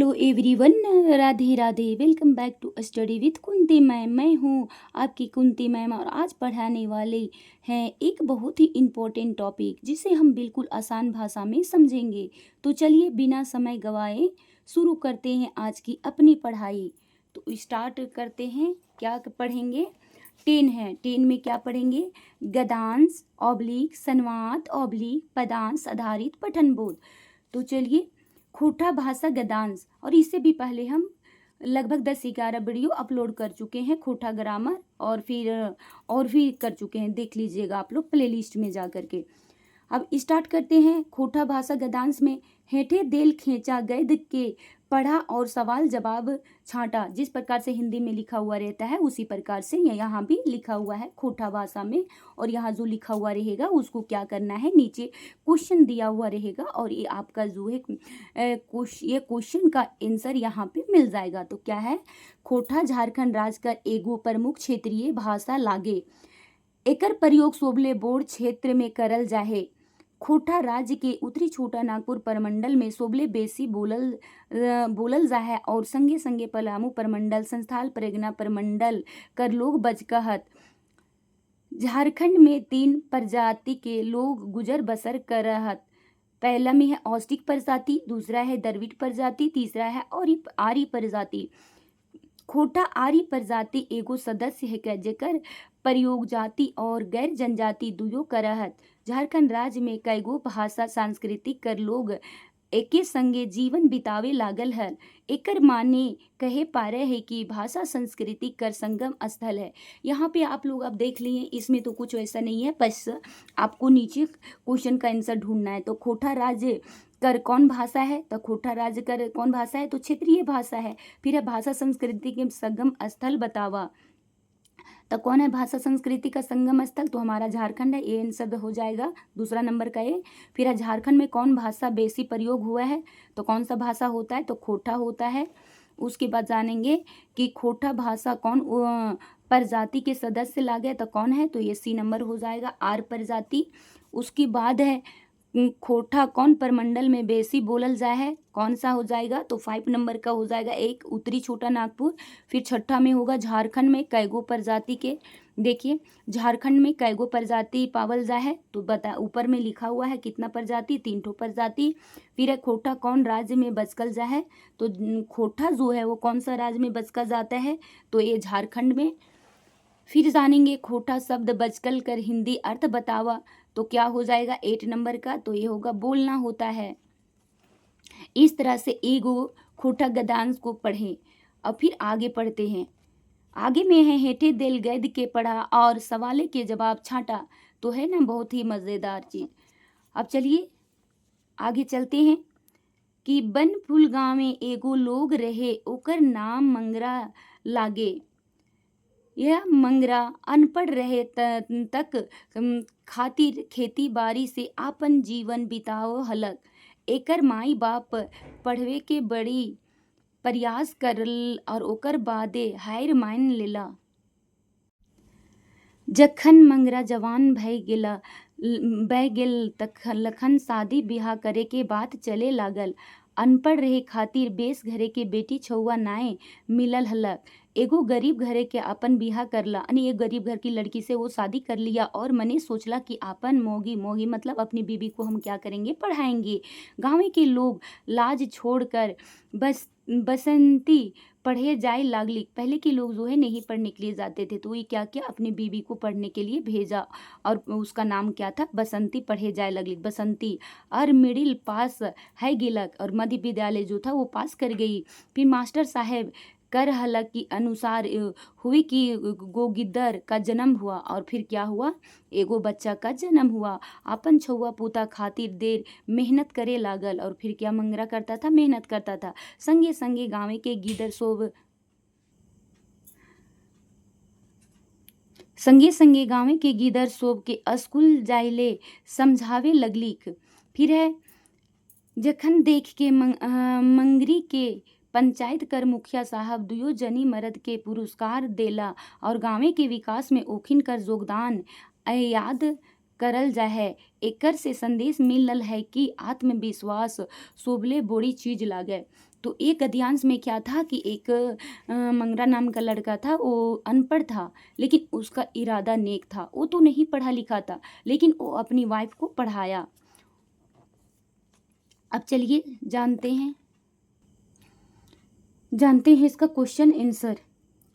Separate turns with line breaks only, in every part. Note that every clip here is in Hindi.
Hello everyone, Radhe Radhe. Welcome back to study with Kunti ma'am. मैं हूँ आपकी कुंती मैम और आज पढ़ाने वाले हैं एक बहुत ही इम्पोर्टेंट टॉपिक जिसे हम बिल्कुल आसान भाषा में समझेंगे। तो चलिए बिना समय गवाए शुरू करते हैं आज की अपनी पढ़ाई। तो स्टार्ट करते हैं। क्या पढ़ेंगे? 10 है। 10 में क्या पढ़ेंगे? गद्यांश ऑब्लिक संवाद ऑब्लिक पदांश आधारित पठन बोध। तो चलिए, खोटा भाषा गद्यांश, और इससे भी पहले हम लगभग 10-11 वीडियो अपलोड कर चुके हैं खोटा ग्रामर, और फिर और भी कर चुके हैं, देख लीजिएगा आप लोग प्लेलिस्ट में जा करके। अब स्टार्ट करते हैं। खोटा भाषा गद्यांश में हेठे देल खींचा गैद के पढ़ा और सवाल जवाब छांटा। जिस प्रकार से हिंदी में लिखा हुआ रहता है उसी प्रकार से यहाँ भी लिखा हुआ है खोटा भाषा में। और यहाँ जो लिखा हुआ रहेगा उसको क्या करना है, नीचे क्वेश्चन दिया हुआ रहेगा और ये आपका जो है ये क्वेश्चन का आंसर यहाँ पे मिल जाएगा। तो क्या है? खोटा झारखंड राज्य का एगो प्रमुख क्षेत्रीय भाषा लागे। एकर प्रयोग सोबले बोर्ड क्षेत्र में करल जाहे। खोटा राज्य के उत्तरी छोटा नागपुर प्रमंडल में सोबले बेसी बोलल जाहे और संगे संगे पलामू प्रमंडल संस्थाल प्रेगना प्रमंडल कर लोग बजकहत। झारखंड में 3 प्रजाति के लोग गुजर बसर करहत। पहला में है औस्टिक प्रजाति, दूसरा है द्रविड़ प्रजाति, तीसरा है आर्य प्रजाति। खोटा आर्य प्रजाति एगो सदस्य है जेकर प्रयोग जाति और गैर जनजाति दुयो करहत। झारखंड राज्य में कईगो भाषा सांस्कृतिक कर लोग एके संगे जीवन बितावे लागल है। एकर माने कहे पा रहे हैं कि भाषा संस्कृति कर संगम स्थल है। यहाँ पे आप लोग अब देख लिए, इसमें तो कुछ वैसा नहीं है, बस आपको नीचे क्वेश्चन का आंसर ढूंढना है। तो खोटा राज्य कर कौन भाषा है? तो खोटा राज्य कर कौन भाषा है? तो क्षेत्रीय भाषा है। फिर है भाषा संस्कृति के संगम स्थल बतावा। तो कौन है भाषा संस्कृति का संगम स्थल? तो हमारा झारखंड है, ये आंसर हो जाएगा दूसरा नंबर का ये। फिर है झारखंड में कौन भाषा बेसी प्रयोग हुआ है? तो कौन सा भाषा होता है? तो खोटा होता है। उसके बाद जानेंगे कि खोटा भाषा कौन प्रजाति के सदस्य लागे। तो कौन है? तो ये सी नंबर हो जाएगा, आर प्रजाति। उसके बाद है खोटा कौन प्रमंडल में बेसी बोलल जाए है? कौन सा हो जाएगा? तो 5 नंबर का हो जाएगा, एक उत्तरी छोटा नागपुर। फिर छठा में होगा झारखंड में कैगो प्रजाति के। देखिए झारखंड में कैगो प्रजाति पावल जाए है, तो बता ऊपर में लिखा हुआ है कितना प्रजाति? 3 ठो प्रजाति। फिर है खोटा कौन राज्य में बचकल जाए है? तो खोटा जो है वो कौन सा राज्य में बचका जाता है? तो ये झारखंड में। फिर जानेंगे खोटा शब्द बचकल कर हिंदी अर्थ बतावा। तो क्या हो जाएगा 8 नंबर का? तो ये होगा बोलना होता है। इस तरह से एगो खोटा गद्यांश को पढ़ें। अब फिर आगे पढ़ते हैं। आगे में है हेठे देल गैद के पढ़ा और सवाले के जवाब छांटा। तो है ना बहुत ही मज़ेदार चीज। अब चलिए आगे चलते हैं कि बनफुल गाँव में एगो लोग रहे ओकर नाम मंगरा लागे। यह मंगरा अनपढ़ रहे तक खातिर खेती बाड़ी से आपन जीवन बिताओ हलक। एकर माई बाप पढ़वे के बड़ी प्रयास करल और ओकर बादे हायर मान लेला। जखन मंगरा जवान भय गेल लखन शादी बियाह करे के बात चले लागल। अनपढ़ रहे खातिर बेस घरे के बेटी छौआ नाय मिलल हलक। एगो गरीब घरे के अपन बियाह करला, यानी एक गरीब घर की लड़की से वो शादी कर लिया और मने सोचला कि अपन मोगी मतलब अपनी बीबी को हम क्या करेंगे, पढ़ाएंगे। गाँव के लोग लाज छोड़कर बसंती पढ़े जाए लागली। पहले के लोग जो है नहीं पढ़ने के लिए जाते थे, तो ये क्या किया, अपनी बीबी को पढ़ने के लिए भेजा और उसका नाम क्या था? बसंती पढ़े जाए लगली। बसंती और मिडिल पास है गिलक और मध्य विद्यालय जो था वो पास कर गई। फिर मास्टर साहेब कर हलक के अनुसार हुई कि गोगिद्दर का जन्म हुआ और फिर क्या हुआ, एगो बच्चा का जन्म हुआ। अपन छुआ पोता खातिर देर मेहनत करे लागल और फिर क्या मंगरा करता था, मेहनत करता था। संगे संगे गाँव के गीदर सोब के स्कूल जाइले समझावे लगलिक। फिर है जखन देख के मंगरी के पंचायत कर मुखिया साहब दुयो जनी मर्द के पुरस्कार देला और गाँव के विकास में ओखिन कर योगदान याद करल जाए। एकर से संदेश मिलल है कि आत्मविश्वास सोबले बड़ी चीज लागे। तो एक गद्यांश में क्या था कि एक मंगरा नाम का लड़का था, वो अनपढ़ था लेकिन उसका इरादा नेक था। वो तो नहीं पढ़ा लिखा था लेकिन वो अपनी वाइफ को पढ़ाया। अब चलिए जानते हैं इसका क्वेश्चन आंसर।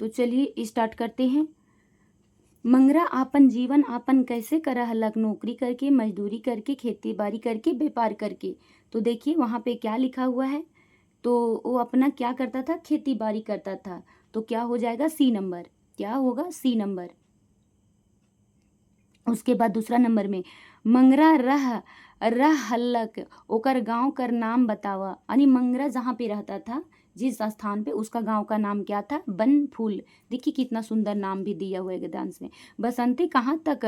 तो चलिए स्टार्ट करते हैं। मंगरा आपन जीवन आपन कैसे करा हलक, नौकरी करके, मजदूरी करके, खेती बाड़ी करके, व्यापार करके। तो देखिए वहाँ पे क्या लिखा हुआ है, तो वो अपना क्या करता था, खेती बाड़ी करता था। तो क्या हो जाएगा, सी नंबर। क्या होगा, सी नंबर। उसके बाद दूसरा नंबर में मंगरा रह हल्लक, ओकर गांव कर नाम बतावा। यानी मंगरा जहाँ पे रहता था, जिस स्थान पे, उसका गांव का नाम क्या था, बनफूल। देखिए कितना सुंदर नाम भी दिया हुआ है गद्यांश में। बसंती कहाँ तक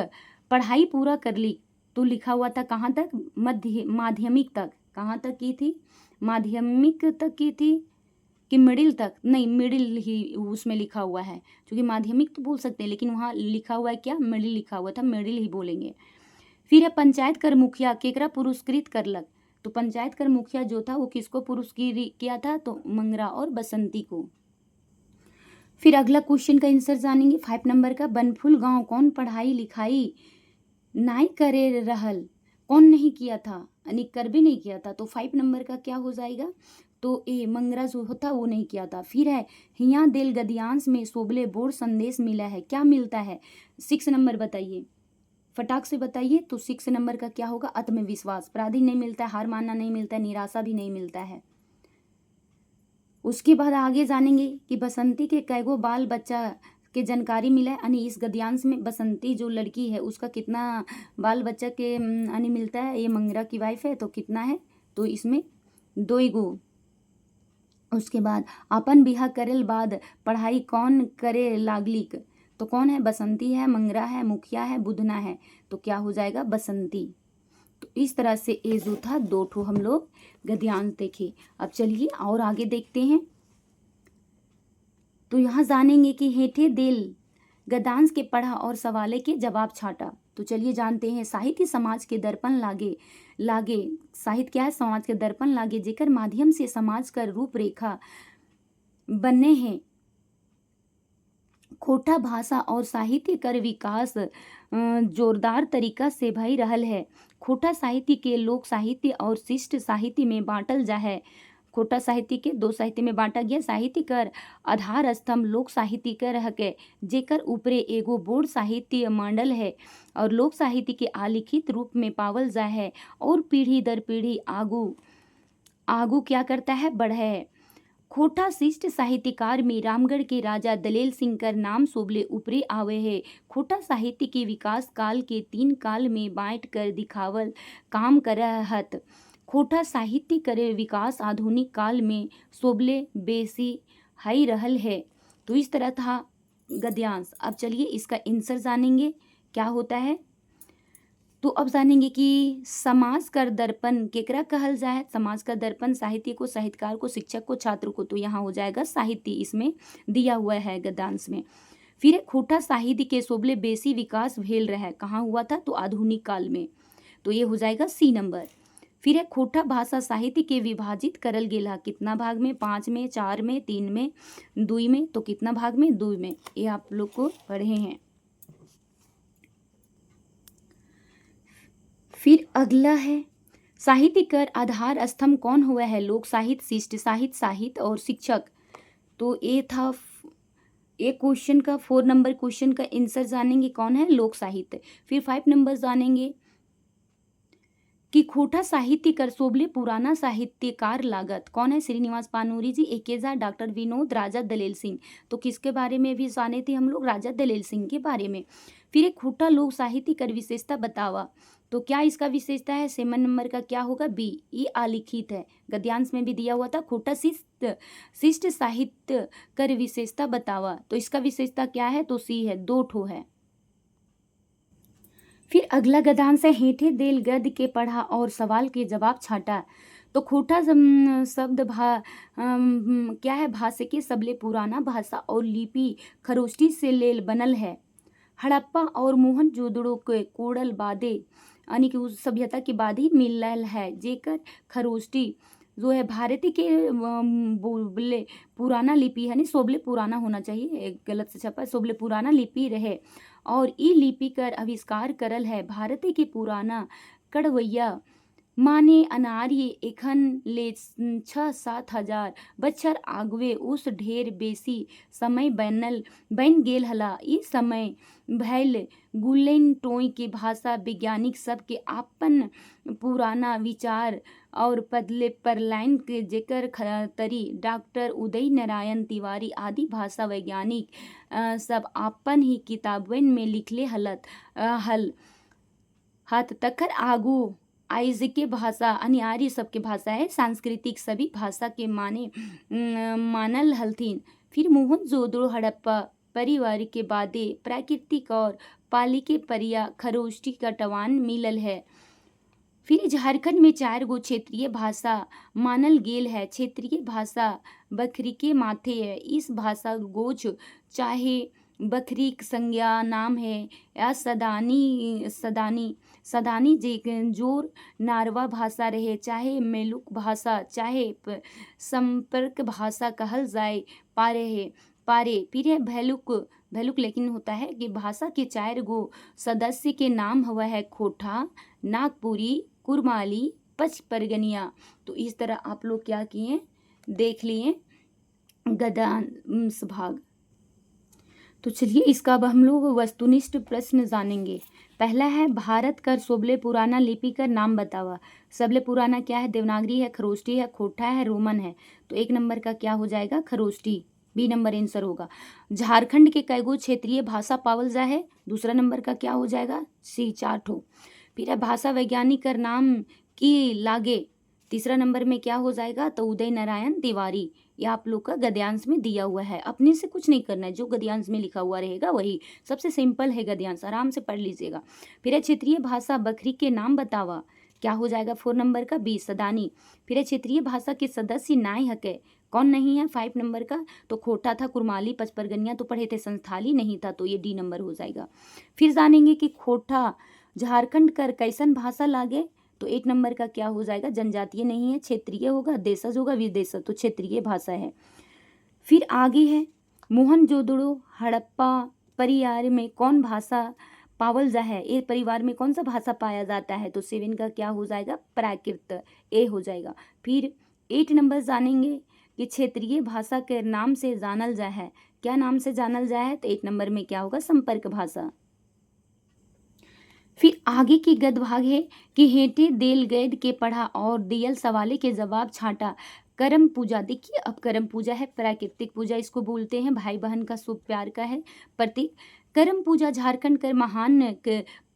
पढ़ाई पूरा कर ली, तो लिखा हुआ था कहाँ तक, माध्यमिक तक। कहाँ तक की थी, माध्यमिक तक की थी कि मिडिल तक, नहीं मिडिल ही उसमें लिखा हुआ है, क्योंकि माध्यमिक तो बोल सकते हैं लेकिन वहाँ लिखा हुआ है क्या, मिडिल लिखा हुआ था, मिडिल ही बोलेंगे। फिर है पंचायत कर मुखिया केकरा पुरस्कृत करलक। तो पंचायत कर मुखिया जो था वो किसको पुरस्कृत किया था, तो मंगरा और बसंती को। फिर अगला क्वेश्चन का आंसर जानेंगे 5 नंबर का। बनफुल गांव कौन पढ़ाई लिखाई नाई करे रहल, कौन नहीं किया था, यानी कर भी नहीं किया था। तो 5 नंबर का क्या हो जाएगा, तो ए मंगरा जो होता वो नहीं किया था। फिर है हिया दिल गद्यांश में सोबले बोर्ड संदेश मिला है, क्या मिलता है, 6 नंबर बताइए, फटाक से बताइए। तो 6 नंबर का क्या होगा, आत्मविश्वास। पराधीन नहीं मिलता है, हार मानना नहीं मिलता है, निराशा भी नहीं मिलता है। उसके बाद आगे जानेंगे कि बसंती के कैगो बाल बच्चा के जानकारी मिला है, यानी इस गद्यांश में बसंती जो लड़की है उसका कितना बाल बच्चा के यानी मिलता है। ये मंगरा की वाइफ है तो कितना है, तो इसमें 2 गो। उसके बाद अपन बिहा करेल बाद पढ़ाई कौन करे लागलिक, तो कौन है, बसंती है, मंगरा है, मुखिया है, बुधना है। तो क्या हो जाएगा, बसंती। तो इस तरह से ए जो था 2 ठो हम लोग गद्यांश देखे। अब चलिए और आगे देखते हैं। तो यहाँ जानेंगे कि हेठे देल गद्यांश के पढ़ा और सवाले के जवाब छाटा। तो चलिए जानते हैं। साहित्य समाज के दर्पण लागे लागे साहित्य क्या है, समाज के दर्पण लागे जेकर माध्यम से समाज का रूपरेखा बने हैं। खोटा भाषा और साहित्य कर विकास जोरदार तरीका से भई रहल है। खोटा साहित्य के लोक साहित्य और शिष्ट साहित्य में बांटल जा है। खोटा साहित्य के 2 साहित्य में बांटा गया। साहित्य कर आधार स्तंभ लोक साहित्य कर हके, जेकर ऊपरे एगो बोर्ड साहित्य मंडल है और लोक साहित्य के आलिखित रूप में पावल जा है और पीढ़ी दर पीढ़ी आगू आगू क्या करता है, बढ़े है। खोटा शिष्ट साहित्यकार में रामगढ़ के राजा दलेल सिंह कर नाम सोबले ऊपरे आवे है। खोटा साहित्य के विकास काल के 3 काल में बांट कर दिखावल काम करहत। खोटा साहित्य करे विकास आधुनिक काल में सोबले बेसी हाई रहल है। तो इस तरह था गद्यांश। अब चलिए इसका आंसर जानेंगे क्या होता है। तो अब जानेंगे कि समाज कर दर्पण केकरा कहल जाए। समाज का दर्पण साहित्य को, साहित्यकार को, शिक्षक को, छात्र को। तो यहाँ हो जाएगा साहित्य, इसमें दिया हुआ है गद्यांश में। फिर खोटा साहित्य के सोबले बेसी विकास भेल रहा, कहाँ हुआ था, तो आधुनिक काल में। तो ये हो जाएगा सी नंबर। फिर है खोटा भाषा साहित्य के विभाजित करल गेला, कितना भाग में, 5 में, 4 में, 3 में, 2 में। तो कितना भाग में, 2 में। ये आप लोग को पढ़े हैं। फिर अगला है साहित्य कर आधार स्तंभ कौन हुआ है, लोक साहित्य, शिष्ट साहित्य, साहित्य और शिक्षक। तो ये था एक क्वेश्चन का 4 नंबर क्वेश्चन का आंसर जानेंगे कौन है, लोक साहित्य। फिर 5 नंबर जानेंगे कि खोटा साहित्य कर सोबले पुराना साहित्यकार लागत, कौन है, श्रीनिवास पानूरी जी, एकेजा, डॉक्टर विनोद, राजा दलेल सिंह। तो किसके बारे में भी जाने थे हम लोग, राजा दलेल सिंह के बारे में। फिर एक खोटा लोक साहित्य कर विशेषता बतावा। तो क्या इसका विशेषता है, 7 नंबर का क्या होगा, बी, ये आलिखित है, गद्यांश में भी दिया हुआ था। खोटा शिष्ट साहित्य कर विशेषता बतावा। तो इसका विशेषता क्या है, तो सी है, 2 ठो है। फिर अगला गद्यांश है हेठे देल गद्य के पढ़ा और सवाल के जवाब छाटा। तो खोटा शब्द क्या है, भाषा के सबले पुराना भाषा और लिपि खरोष्टी से लेल बनल है। हड़प्पा और मोहनजोदड़ो के कोड़ल बादे यानी कि उस सभ्यता के बाद ही मिलल है, जेकर खरोष्टी जो है भारतीय के बोले पुराना लिपि है, नहीं सोबले पुराना होना चाहिए, एक गलत से छपा है, सोबले पुराना लिपि रहे और ई लिपि कर आविष्कार करल है भारतीय के पुराना कड़वैया माने अनार्य एखन ले 6-7 हजार बछर आगवे उस ढेर बेसी समय बन गेल हला। ई समय भैल गुलेन टोय के भाषा वैज्ञानिक सब के आपन पुराना विचार और पदले पर लाइन के जेकर तरी डॉक्टर उदय नारायण तिवारी आदि भाषा वैज्ञानिक सब आपन ही किताबन में लिखले हल हाथ तकर आगू आइज के भाषा अनिवार्य सबके भाषा है, सांस्कृतिक सभी भाषा के मानल हलथिन। फिर मोहनजोदड़ो हड़प्पा परिवार के बादे प्राकृतिक और पाली के परिया खरोष्टी कटवान मिलल है। फिर झारखंड में 4 गो क्षेत्रीय भाषा मानल गेल है। क्षेत्रीय भाषा बखरी के माथे है। इस भाषा गोच चाहे बखरी संज्ञा नाम है या सदानी जोर नारवा भाषा रहे, चाहे मेलुक भाषा, चाहे संपर्क भाषा कहल जाए पारे। फिर है भैलुक लेकिन होता है कि भाषा के 4 गो सदस्य के नाम हुआ है खोटा, नागपुरी, कुरमाली, पचपरगनिया। तो इस तरह आप लोग क्या किए, देख लिए गद्यांश भाग। तो चलिए इसका अब हम लोग वस्तुनिष्ठ प्रश्न जानेंगे। पहला है भारत कर सोबले पुराना लिपि का नाम बतावा। सबले पुराना क्या है, देवनागरी है, खरोष्टी है, खोटा है, रोमन है। तो 1 नंबर का क्या हो जाएगा, खरोष्टी, बी नंबर आंसर होगा। झारखंड के कईगो क्षेत्रीय भाषा पावल जा है, दूसरा नंबर का क्या हो जाएगा, सी 4 ठो। फिर है भाषा वैज्ञानिक कर नाम की लागे, तीसरा नंबर में क्या हो जाएगा, तो उदय नारायण तिवारी। ये आप लोग का गद्यांश में दिया हुआ है, अपने से कुछ नहीं करना है, जो गद्यांश में लिखा हुआ रहेगा वही, सबसे सिंपल है गद्यांश, आराम से पढ़ लीजिएगा। फिर है क्षेत्रीय भाषा बखरी के नाम बतावा, क्या हो जाएगा 4 नंबर का, बी सदानी। फिर है क्षेत्रीय भाषा के सदस्य नाय हके, कौन नहीं है 5 नंबर का, तो खोटा था, कुरमाली, पचपरगनिया तो पढ़े थे, संस्थाली नहीं था, तो ये डी नंबर हो जाएगा। फिर जानेंगे कि खोटा झारखंड कर कैसन भाषा लागे, तो 1 नंबर का क्या हो जाएगा, जनजातीय नहीं है, क्षेत्रीय होगा, देशज होगा, विदेशज, तो क्षेत्रीय भाषा है। फिर आगे है मोहनजोदड़ो हड़प्पा परिवार में कौन भाषा पावल जा है, ए परिवार में कौन सा भाषा पाया जाता है, तो 7 का क्या हो जाएगा, प्राकृत, ए हो जाएगा। फिर 8 नंबर जानेंगे कि क्षेत्रीय भाषा के नाम से जानल जा है, क्या नाम से जानल जा है, तो 8 नंबर में क्या होगा, संपर्क भाषा। फिर आगे की गद भाग है कि हेटे देल गैद के पढ़ा और दियल सवाले के जवाब छाटा। करम पूजा, देखिए अब करम पूजा है प्राकृतिक पूजा, इसको बोलते हैं, भाई बहन का शुभ प्यार का है प्रतीक। करम पूजा झारखंड कर महान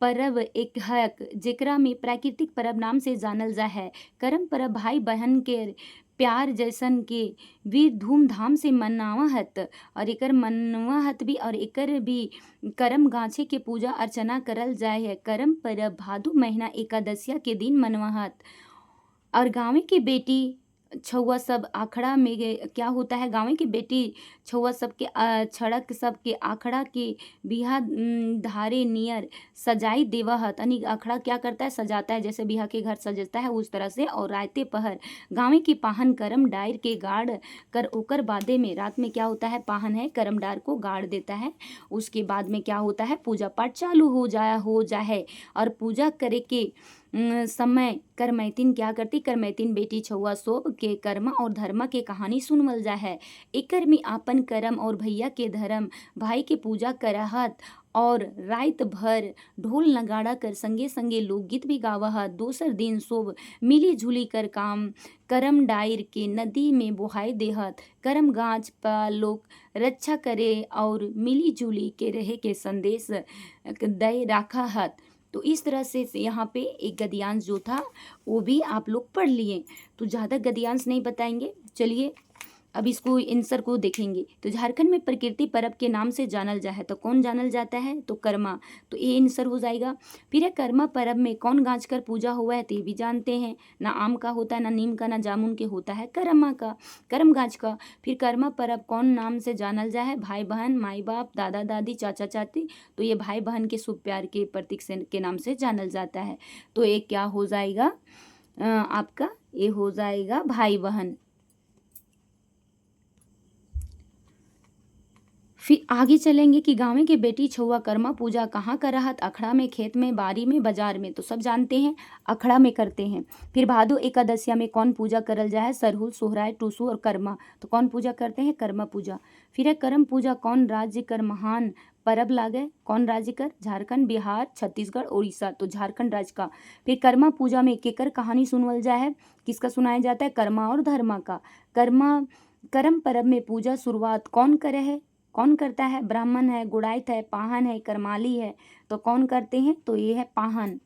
पर्व एक हक जेकरा में प्राकृतिक पर्व नाम से जानल जा है। करम पर्व भाई बहन के प्यार जैसन के भी धूमधाम से मनावत और एकर मनवाहत भी, और एकर भी करम गाछे के पूजा अर्चना करल जाए है। करम पर्व भादो महीना एकादशिया के दिन मनवाहत। और गाँव की बेटी छौआ सब आखड़ा में क्या होता है, गाँव की बेटी छौआ सब के छड़क सब के आखड़ा के बिहा धारे नियर सजाई देवहत, यानी आखड़ा क्या करता है, सजाता है, जैसे बिहा के घर सजता है उस तरह से। और राते पहर गाँव की पाहन करम डायर के गाड़ कर ओकर बादे में, रात में क्या होता है, पाहन है करम डार को गाड़ देता है, उसके बाद में क्या होता है, पूजा पाठ चालू हो जाए। और पूजा करे के समय करमैतिन क्या करती, करमैतिन बेटी छौआ सोब के कर्म और धर्म के कहानी सुनवल जा है। एकर में आपन करम और भैया के धर्म भाई के पूजा करहत और रात भर ढोल नगाड़ा कर संगे संगे लोकगीत भी गावहत। दोसर दिन सोब मिली जुली कर काम करम डायर के नदी में बोहाई देहत। करम गाछ पर लोग रक्षा करे और मिली जुली के रहे के संदेश दे राखा हत। तो इस तरह से यहाँ पे एक गद्यांश जो था वो भी आप लोग पढ़ लिए, तो ज़्यादा गद्यांश नहीं बताएंगे। चलिए अब इसको आंसर को देखेंगे। तो झारखंड में प्रकृति पर्व के नाम से जानल जा है, तो कौन जानल जाता है, तो कर्मा, तो ये आंसर हो जाएगा। फिर है कर्मा पर्व में कौन गाछ कर पूजा हुआ है, तो ये भी जानते हैं, ना आम का होता है, ना नीम का, ना जामुन के होता है, कर्मा का, कर्म गाछ का। फिर कर्मा पर्व कौन नाम से जानल जा है, भाई बहन, माई बाप, दादा दादी, चाचा चाची, तो ये भाई बहन के शुभ प्यार के प्रतीक से के नाम से जानल जाता है। तो ये क्या हो जाएगा आपका ये हो जाएगा भाई बहन। फिर आगे चलेंगे कि गाँव के बेटी छुआ कर्मा पूजा कहाँ करहत, अखड़ा में, खेत में, बारी में, बाजार में, तो सब जानते हैं अखड़ा में करते हैं। फिर भादो एकादशिया में कौन पूजा करल जाए, सरहुल, सोहराय, टूसू और कर्मा, तो कौन पूजा करते हैं, कर्मा पूजा। फिर है करम पूजा कौन राज्य कर महान परब लागे, कौन राज्य कर, झारखंड, बिहार, छत्तीसगढ़, उड़ीसा, तो झारखंड राज्य का। फिर कर्मा पूजा में केकर कहानी सुनवल जाए है, किसका सुनाया जाता है, कर्मा और धर्मा का। कर्मा करम परब में पूजा शुरुआत कौन करे है, कौन करता है, ब्राह्मण है, गुड़ाइत है, पाहन है, करमाली है, तो कौन करते हैं, तो ये है पाहन।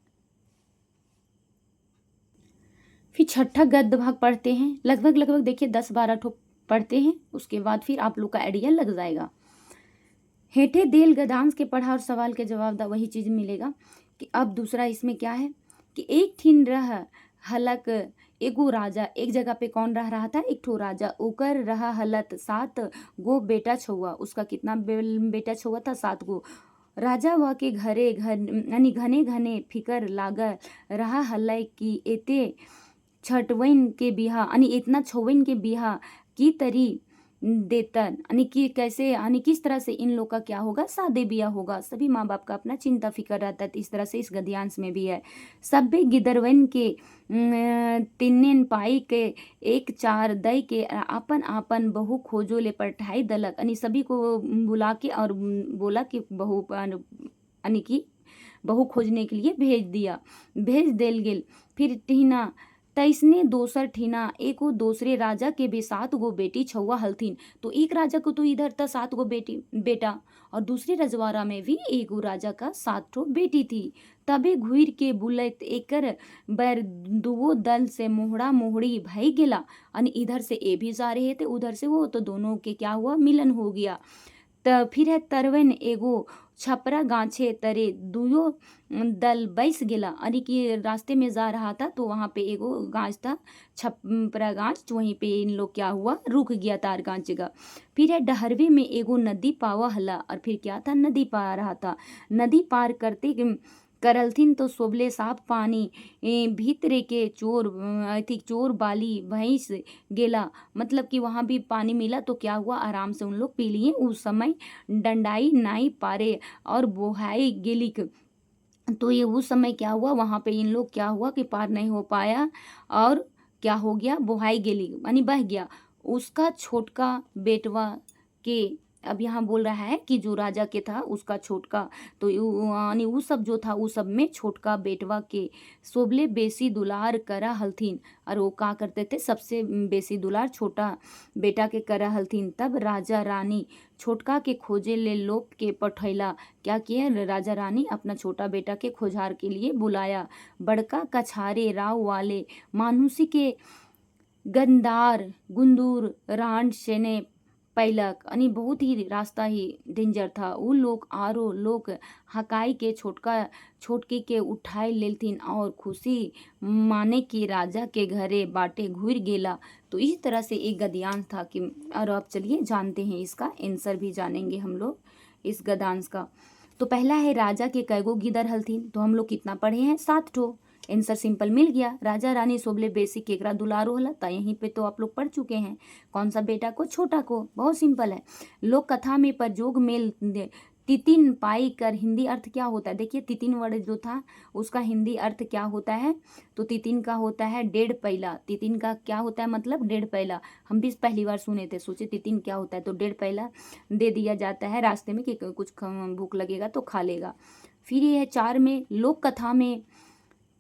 फिर छठा गद्य भाग पढ़ते हैं, लगभग लगभग देखिए 10-12 ठो पढ़ते हैं, उसके बाद फिर आप लोग का आइडिया लग जाएगा। हेठे देल गदांश के पढ़ा और सवाल के जवाब दा, वही चीज मिलेगा। कि अब दूसरा इसमें क्या है कि एक ठिन रह हलक एगो राजा, एक जगह पे कौन रह रहा था, एक ठो राजा, ओकर रहा हलत 7 गो बेटा छुआ, उसका कितना बेटा छुआ था, 7 गो। राजा वह के घरे यानी घने घने फिकर लाग रहा हलय कि एते छठवइन के बिहा यानी इतना छौवन के बिहा की तरी देतन, यानी कि कैसे, यानी किस तरह से इन लोग का क्या होगा, शादी ब्याह होगा। सभी माँ बाप का अपना चिंता फिकर रहता है, तो इस तरह से इस गद्यांश में भी है। सभ्य गिदरवन के तिन्नेन पाई के एक चार दई के आपन आपन बहू खोजो ले पठाई दलक, यानी सभी को बुला के और बोला कि बहू यानी कि बहू खोजने के लिए भेज देल गेल। फिर टीना तैसने दोसर ठीना एको दूसरे राजा के भी 7 गो बेटी छुआ हलथिन, तो एक राजा को तो इधर था 7 गो बेटा, और दूसरे रजवाड़ा में भी एगो राजा का 7 ठो बेटी थी। तबे घुर के बुलत एकर बैर दुओ दल से मोहड़ा मोहड़ी भई गेला, यानी इधर से ए भी जा रहे थे, उधर से वो, तो दोनों के क्या हुआ, मिलन हो गया। फिर है तरवन एगो छपरा गाछे तरे दुयो दल बैस गेला, यानी कि रास्ते में जा रहा था तो वहाँ पे एगो गाछ था, छपरा गाछ, वहीं पे इन लोग क्या हुआ, रुक गया तार गाछ जगह। फिर है डहरवे में एगो नदी पावा हला, और फिर क्या था, नदी पार रहा था। नदी पार करते करलथिन तो सोबले साफ पानी भीतरे के चोर थी चोर बाली भैंस गेला, मतलब कि वहाँ भी पानी मिला, तो क्या हुआ, आराम से उन लोग पी लिए। उस समय डंडाई नाई पारे और बोहाई गेलिक, तो ये उस समय क्या हुआ, वहाँ पे इन लोग क्या हुआ कि पार नहीं हो पाया, और क्या हो गया, बोहाई गेली यानी बह गया। उसका छोटका बेटवा के, अब यहाँ बोल रहा है कि जो राजा के था उसका छोटका, तो यानी वो सब जो था, वो सब में छोटका बेटवा के सोबले बेसी दुलार करा हलथिन, और वो का करते थे, सबसे बेसी दुलार छोटा बेटा के करा हलथिन। तब राजा रानी छोटका के खोजे ले लोग के पठैला, क्या किया, राजा रानी अपना छोटा बेटा के खोजार के लिए बुलाया। बड़का कछारे राव वाले मानुसी के गंदार गुंदूर रांड सेने पैलक, यानी बहुत ही रास्ता ही डेंजर था। उ लोग आरो लोग हकाई के छोटके के उठाए लेथिन और खुशी माने कि राजा के घरे बाटे घुर गेला। तो इस तरह से एक गद्यांश था कि, और अब चलिए जानते हैं इसका आंसर भी जानेंगे हम लोग इस गद्यांश का। तो पहला है राजा के कैगो गिदर हलथिन, तो हम लोग कितना पढ़े हैं, 7 ठो। आंसर सिंपल मिल गया। राजा रानी सोबले बेसी केकरा दुलारो हला, तो यहीं पे तो आप लोग पढ़ चुके हैं, कौन सा बेटा को, छोटा को, बहुत सिंपल है। लोक कथा में प्रयोग मेल तितिन पाई कर हिंदी अर्थ क्या होता है, देखिए तितिन वर्ड जो था उसका हिंदी अर्थ क्या होता है, तो तितिन का होता है डेढ़ पैला। तितिन का क्या होता है, मतलब डेढ़ पैला। हम भी पहली बार सुने थे, सोचे तितिन क्या होता है, तो डेढ़ पैला दे दिया जाता है रास्ते में कि कुछ भूख लगेगा तो खा लेगा। फिर ये है 4 में, लोक कथा में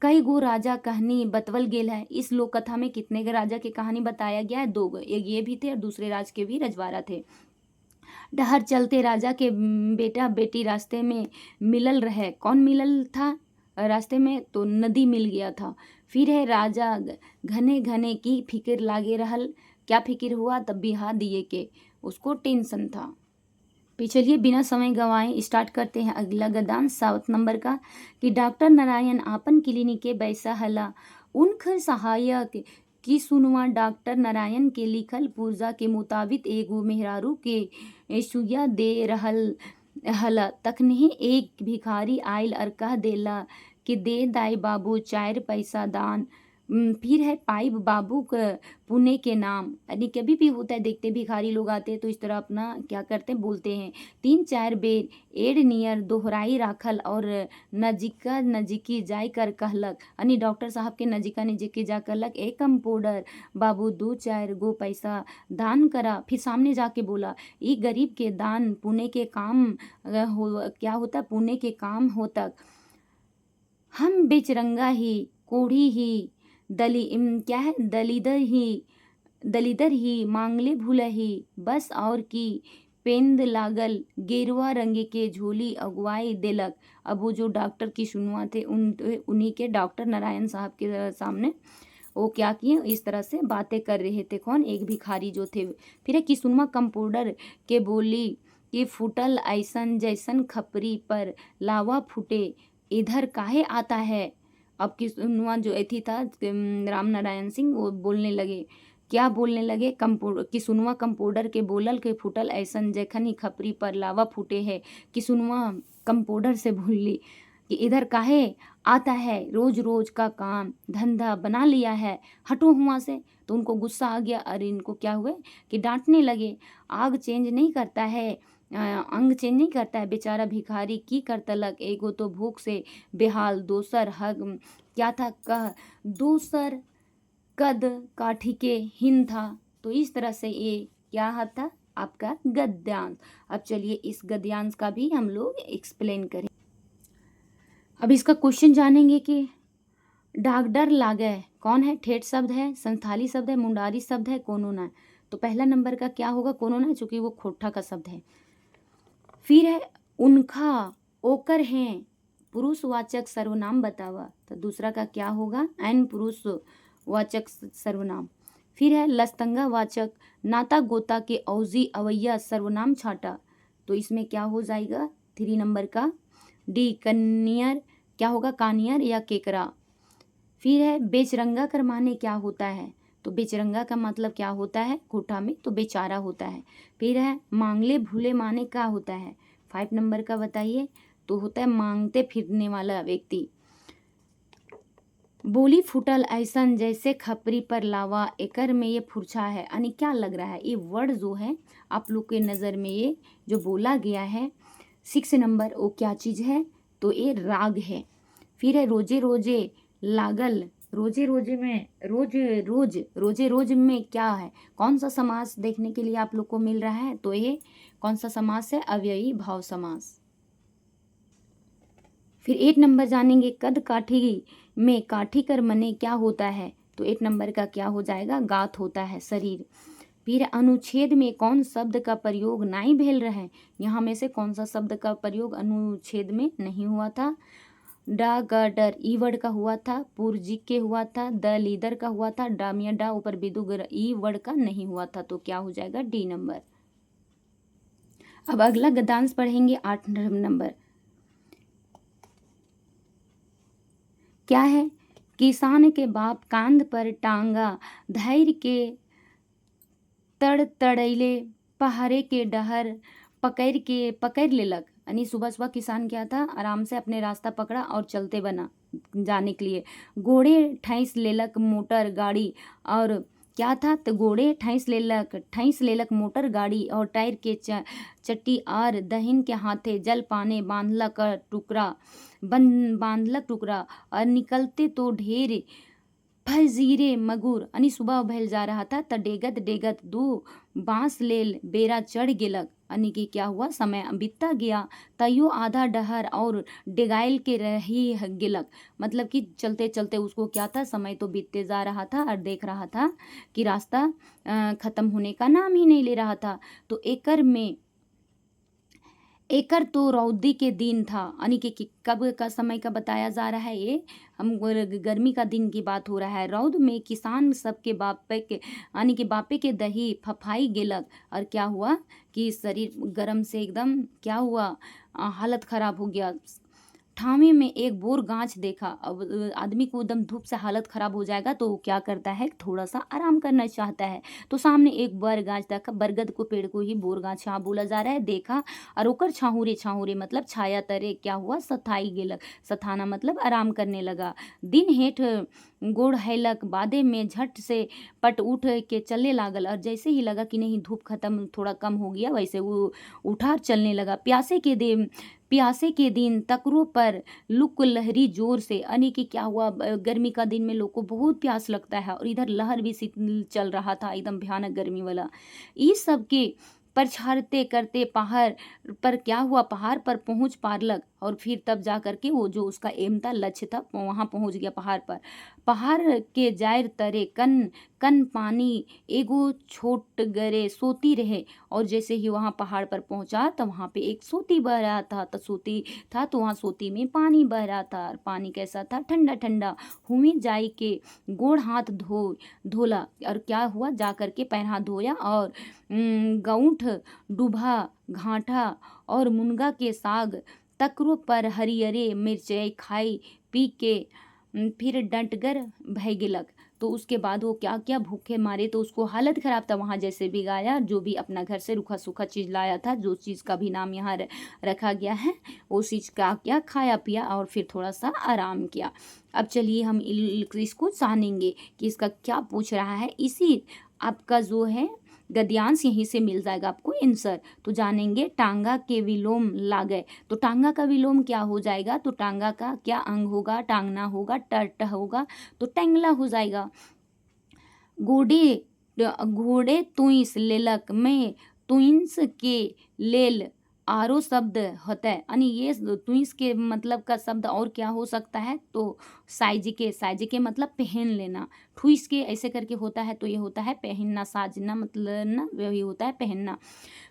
कई गो राजा कहानी बतवल गेल है। इस लोक कथा में कितने के राजा की कहानी बताया गया है, 2 गो, एक ये भी थे और दूसरे राज के भी रजवाड़ा थे। डहर चलते राजा के बेटा बेटी रास्ते में मिलल रहे, कौन मिलल था रास्ते में, तो नदी मिल गया था। फिर है राजा घने घने की फिक्र लागे रहल, क्या फिक्र हुआ, तब बिहा दिए के, उसको टेंशन था। चलिए बिना समय गंवाए स्टार्ट करते हैं अगला गद्यांश 7 नंबर का, कि डॉक्टर नारायण आपन क्लिनिक के बैसा हला, उनकर सहायक की सुनवा डॉक्टर नारायण के लिखल पुर्जा के मुताबिक एगो मेहरारू के सुइया दे रहल हला। तखनहि एक भिखारी आयल और कह देला कि दे दाई बाबू 4 पैसा दान। फिर है पाइप बाबू पुणे के नाम, यानी कभी भी होता है देखते भिखारी लोग आते हैं तो इस तरह अपना क्या करते हैं बोलते हैं। 3-4 बेर एड नियर दोहराई राखल और नजिका नजिकी जाय कर कहलक, यानी डॉक्टर साहब के नजिका नजिकी जा कहलक ए कंपाउंडर बाबू 2-4 गो पैसा दान करा। फिर सामने जाके बोला ई गरीब के दान पुणे के काम क्या होता पुणे के काम होता। हम बेचरंगा ही कोढ़ी ही क्या है दलिदर ही मांगले भूल ही बस और की पेंद लागल गेरुआ रंग के झोली अगुवाई देलक। अब वो जो डॉक्टर की सुनवा थे उन्हीं के डॉक्टर नारायण साहब के सामने वो क्या किए इस तरह से बातें कर रहे थे, कौन एक भिखारी जो थे। फिर है किसुनमा कंपाउंडर के बोली कि फूटल ऐसन जैसन खपरी पर लावा फूटे इधर काहे आता है। अब किसुनवा जो एथी था राम नारायण सिंह वो बोलने लगे, क्या बोलने लगे किसुनवा कंपाउंडर के बोलल के फूटल ऐसन जखनी खपरी पर लावा फूटे है। किसुनवा कंपाउंडर से बोली कि इधर काहे आता है, रोज रोज का काम धंधा बना लिया है, हटो हुआ से। तो उनको गुस्सा आ गया, अरे इनको क्या हुए कि डांटने लगे, आग चेंज नहीं करता है अंग चेंज नहीं करता है बेचारा भिखारी की करतलक, एगो तो भूख से बेहाल दोसर हग क्या था कह दोसर कद काठी के हिन था। तो इस तरह से ये क्या था आपका गद्यांश। अब चलिए इस गद्यांश का भी हम लोग एक्सप्लेन करें। अब इसका क्वेश्चन जानेंगे कि डागडर लागे कौन है, ठेठ शब्द है, संथाली शब्द है, मुंडारी शब्द है, कोनोना है। तो पहला नंबर का क्या होगा, कोनोना है, चूंकि वो खोटा का शब्द है। फिर है उनका ओकर हैं पुरुषवाचक सर्वनाम बतावा, तो दूसरा का क्या होगा, एन पुरुषवाचक सर्वनाम। फिर है लस्तंगा वाचक नाता गोता के औजी अवैया सर्वनाम छाटा, तो इसमें क्या हो जाएगा 3 नंबर का डी कनियर क्या होगा, कानियर या केकरा। फिर है बेचरंगा कर माने क्या होता है, तो बेचरंगा का मतलब क्या होता है कोठा में तो बेचारा होता है। फिर है मांगले भूले माने क्या होता है, 5 नंबर का बताइए, तो होता है मांगते फिरने वाला व्यक्ति। बोली फुटल ऐसन जैसे खपरी पर लावा, एकर में ये फुरछा है, यानी क्या लग रहा है, ये वर्ड जो है आप लोग के नज़र में ये जो बोला गया है 6 नंबर वो क्या चीज़ है, तो ये राग है। फिर है रोजे रोजे लागल, रोजे रोजे में रोजे रोज में क्या है, कौन सा समास देखने के लिए आप लोग को मिल रहा है, तो ये कौन सा समास है, अव्ययी भाव समास। फिर 8 नंबर जानेंगे कद काठी में काठी कर मने क्या होता है, तो 8 नंबर का क्या हो जाएगा, गात होता है शरीर। फिर अनुच्छेद में कौन शब्द का प्रयोग नहीं भेल रहा है, यहाँ में से कौन सा शब्द का प्रयोग अनुच्छेद में नहीं हुआ था, डा ग डर ई वर्ड का हुआ था, पुरजिक के हुआ था, द लीदर का हुआ था, डामिया डा ऊपर बिदुगर ई वर्ड का नहीं हुआ था, तो क्या हो जाएगा डी नंबर। अब अगला गद्यांश पढ़ेंगे 8 नंबर, क्या है, किसान के बाप कांध पर टांगा धैर्य के तड़ तड़ैले पहाड़े के डहर पकड़ लेलक, यानी सुबह सुबह किसान क्या था आराम से अपने रास्ता पकड़ा और चलते बना जाने के लिए, घोड़े ठैंस लेलक मोटर गाड़ी और क्या था, तो घोड़े ठैंस लेलक मोटर गाड़ी और टायर के चट्टी और दहिन के हाथे जल पाने बांधलक टुकड़ा और निकलते तो ढेर फजीरे मगुर, यानी सुबह भैल जा रहा था त डेगत डेगत दू बांस लेल बेरा चढ़ गेलक, यानी कि क्या हुआ समय बीतता गया, तैयो आधा डहर और डेगाइल के रही गेलक, मतलब कि चलते चलते उसको क्या था समय तो बीतते जा रहा था और देख रहा था कि रास्ता खत्म होने का नाम ही नहीं ले रहा था। तो एकर तो रौदी के दिन था, यानी कि कब का समय का बताया जा रहा है, ये हम गर्मी का दिन की बात हो रहा है। रौद में किसान सबके बापे के यानी कि बापे के दही फफाई गेलक, और क्या हुआ कि शरीर गर्म से एकदम क्या हुआ हालत खराब हो गया, ठामे में एक बोर गाछ देखा। अब आदमी को एकदम धूप से हालत खराब हो जाएगा तो वो क्या करता है, थोड़ा सा आराम करना चाहता है। तो सामने एक बर गाछ देखा, बरगद को पेड़ को ही बोर गाछ यहाँ बोला जा रहा है, देखा। और ओकर छाहुरे छाहुरे मतलब छाया तरे क्या हुआ, सथाई गेलक। सथाना मतलब आराम करने लगा। दिन हेठ गोड़ हैलक, बादे में झट से पट उठ के चलने लागल। और जैसे ही लगा कि नहीं धूप खत्म थोड़ा कम हो गया, वैसे वो उठा और चलने लगा। प्यासे के दिन तकरों पर लुक लहरी जोर से, यानी कि क्या हुआ, गर्मी का दिन में लोग को बहुत प्यास लगता है और इधर लहर भी चल रहा था एकदम भयानक गर्मी वाला। इस सब के परछाड़ते करते पहाड़ पर क्या हुआ, पहाड़ पर पहुंच पारलक। और फिर तब जा करके वो जो उसका एम था, लक्ष्य था, वहां पहुंच गया पहाड़ पर। पहाड़ के जायर तरे कन कन पानी एगो छोट गरे सोती रहे। और जैसे ही वहां पहाड़ पर पहुंचा तो वहां पे एक सोती बह रहा था। तो सोती था तो वहां सोती में पानी बह रहा था। और पानी कैसा था, ठंडा ठंडा। हुई जाई के गोड़ हाथ धोला। और क्या हुआ, जा करके पैर हाथ धोया और गऊंठ डूबा घाटा और मुनगा के साग तकरो पर हरियरे मिर्च खाई पी के फिर डंटगर भय गेलक। तो उसके बाद वो क्या क्या भूखे मारे, तो उसको हालत खराब था। वहां जैसे भी गाया, जो भी अपना घर से रूखा सूखा चीज लाया था, जो चीज का भी नाम यहाँ रखा गया है, वो चीज का क्या खाया पिया और फिर थोड़ा सा आराम किया। अब चलिए हम इसको जानेंगे कि इसका क्या पूछ रहा है। इसी आपका जो है गद्यांश यहीं से मिल जाएगा आपको आंसर। तो जानेंगे, टांगा के विलोम लागय। तो टांगा का विलोम क्या हो जाएगा, तो टांगा का क्या अंग होगा, टांगना होगा, टट होगा तो टैंगला हो जाएगा। घोड़े तुइस लेलक में तुइंस के लेल आरो शब्द होता है, यानी ये तुइस के मतलब का शब्द और क्या हो सकता है, तो साइज के मतलब पहन लेना। ठुइस के ऐसे करके होता है तो ये होता है पहनना, साजना मतलब ना वही होता है पहनना।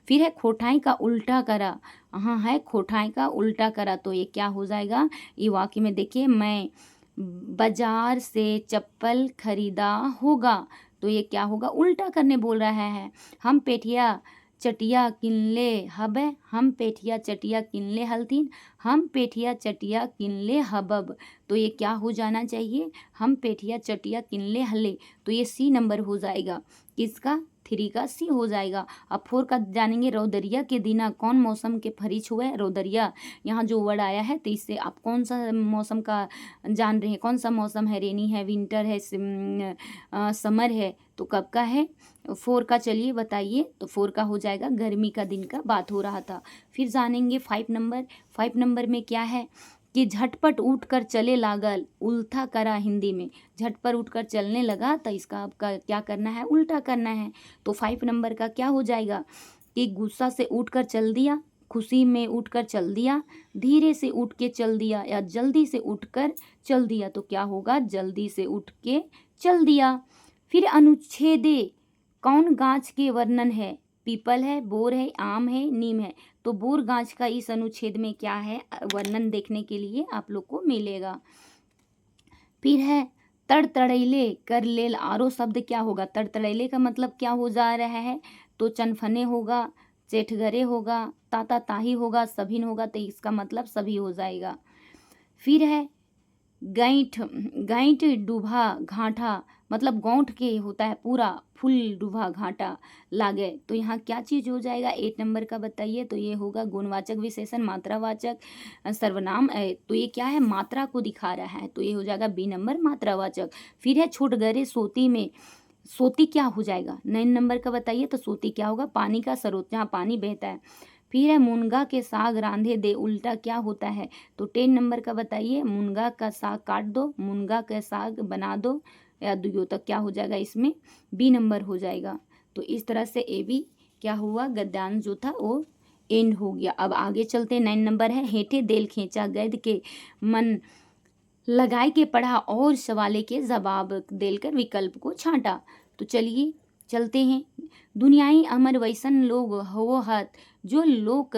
फिर है खोठाई का उल्टा करा। हाँ है खोठाई का उल्टा करा, तो ये क्या हो जाएगा, ये वाक्य में देखिए, मैं बाजार से चप्पल खरीदा होगा। तो ये क्या होगा, उल्टा करने बोल रहा है। हम पेठिया चटिया किनले हबे, हम पेठिया चटिया किनले हलतीन, हम पेठिया चटिया किनले हबब। तो ये क्या हो जाना चाहिए, हम पेठिया चटिया किनले हले। तो ये सी नंबर हो जाएगा, किसका, 3 का सी हो जाएगा। अब 4 का जानेंगे, रौदरिया के दिना कौन मौसम के फरिच हुए। रौदरिया यहाँ जो वर्ड आया है, तो इससे आप कौन सा मौसम का जान रहे हैं, कौन सा मौसम है, रेनी है, विंटर है, समर है, तो कब का है। 4 का चलिए बताइए, तो 4 का हो जाएगा गर्मी का दिन का बात हो रहा था। फिर जानेंगे 5 नंबर में क्या है कि झटपट उठकर चले लागल, उल्था करा हिंदी में। झटपट उठकर चलने लगा, तो इसका आपका क्या करना है, उल्टा करना है। तो 5 नंबर का क्या हो जाएगा कि गुस्सा से उठकर चल दिया, खुशी में उठकर चल दिया, धीरे से उठ के चल दिया, या जल्दी से उठकर चल दिया। तो क्या होगा, जल्दी से उठ के चल दिया। फिर अनुच्छेदे कौन गाछ के वर्णन है, पीपल है, बोर है, आम है, नीम है। तो बोर गाछ का इस अनुच्छेद में क्या है, वर्णन देखने के लिए आप लोग को मिलेगा। फिर है तड़तड़ैले कर लेल आरो शब्द क्या होगा, तड़तड़ैले का मतलब क्या हो जा रहा है, तो चनफने होगा, चेठगरे होगा, ताता ताही होगा, सभिन होगा, तो इसका मतलब सभी हो जाएगा। फिर है गांठ डूबा घाटा, मतलब गौंठ के होता है पूरा, फुल डूबा घाटा लागे। तो यहाँ क्या चीज हो जाएगा, 8 नंबर का बताइए। तो ये होगा गुणवाचक विशेषण, मात्रावाचक सर्वनाम। तो ये क्या है, मात्रा को दिखा रहा है, तो ये हो जाएगा बी नंबर, मात्रावाचक। फिर है छूट गरे सोती में, सोती क्या हो जाएगा, 9 नंबर का बताइए। तो सोती क्या होगा, पानी का स्रोत, जहाँ पानी बहता है। फिर है मुनगा के साग रांधे दे, उल्टा क्या होता है, तो 10 नंबर का बताइए। मुनगा का साग काट दो, मुनगा का साग बना दो, या दुयो, तक क्या हो जाएगा, इसमें बी नंबर हो जाएगा। तो इस तरह से ए बी क्या हुआ, गद्यांश जो था वो एंड हो गया। अब आगे चलते, 9 नंबर है, हेठे देल खींचा गैद के मन लगाए के पढ़ा और सवाले के जवाब देकर विकल्प को छांटा। तो चलिए चलते हैं। दुनियाई अमर वैसन लोग हो हत, जो लोक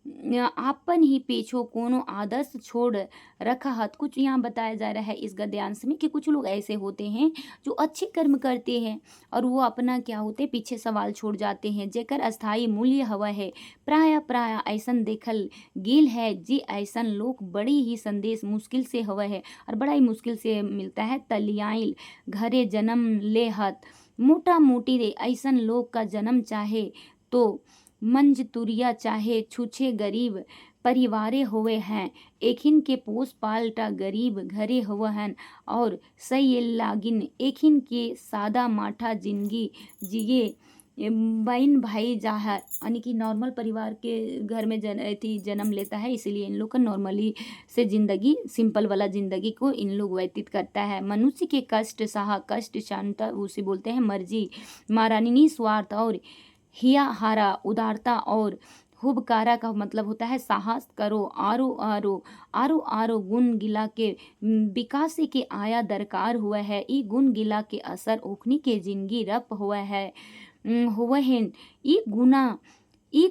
आपन ही पीछो कोनो आदर्श छोड़ रखा हत। कुछ यहाँ बताया जा रहा है इस गद्यांश में कि कुछ लोग ऐसे होते हैं जो अच्छे कर्म करते हैं और वो अपना क्या होते पीछे सवाल छोड़ जाते हैं, जेकर अस्थाई मूल्य हवा है। प्राय प्राय ऐसन देखल गेल है जी ऐसन लोग बड़ी ही संदेश मुश्किल से हवा है और बड़ा ही मुश्किल से मिलता है। तलियाइल घरे जन्म ले हत, मोटा मोटी रे ऐसन लोग का जन्म चाहे तो मंजतुरिया चाहे छूछे गरीब परिवारे होवे हैं। एखिन के पोस पालटा गरीब घरे होवे हैं और सही लागिन एखिन के सादा माठा जिंदगी जिए बहन भाई जाहर यानी कि नॉर्मल परिवार के घर में जन्म लेता है, इसीलिए इन लोग का नॉर्मली से जिंदगी सिंपल वाला जिंदगी को इन लोग व्यतीत करता है। मनुष्य के कष्ट सहा कष्ट शांता उसे बोलते हैं मर्जी महारानी निस्वार्थ और हिया हारा उदारता और हुबकारा का मतलब होता है साहस करो आरो आरो आरो आरो गुण गिला के विकास के आया दरकार हुआ है। ई गुण गिला के असर ओखनी के जिंदगी रप हुआ है हुआ है। ई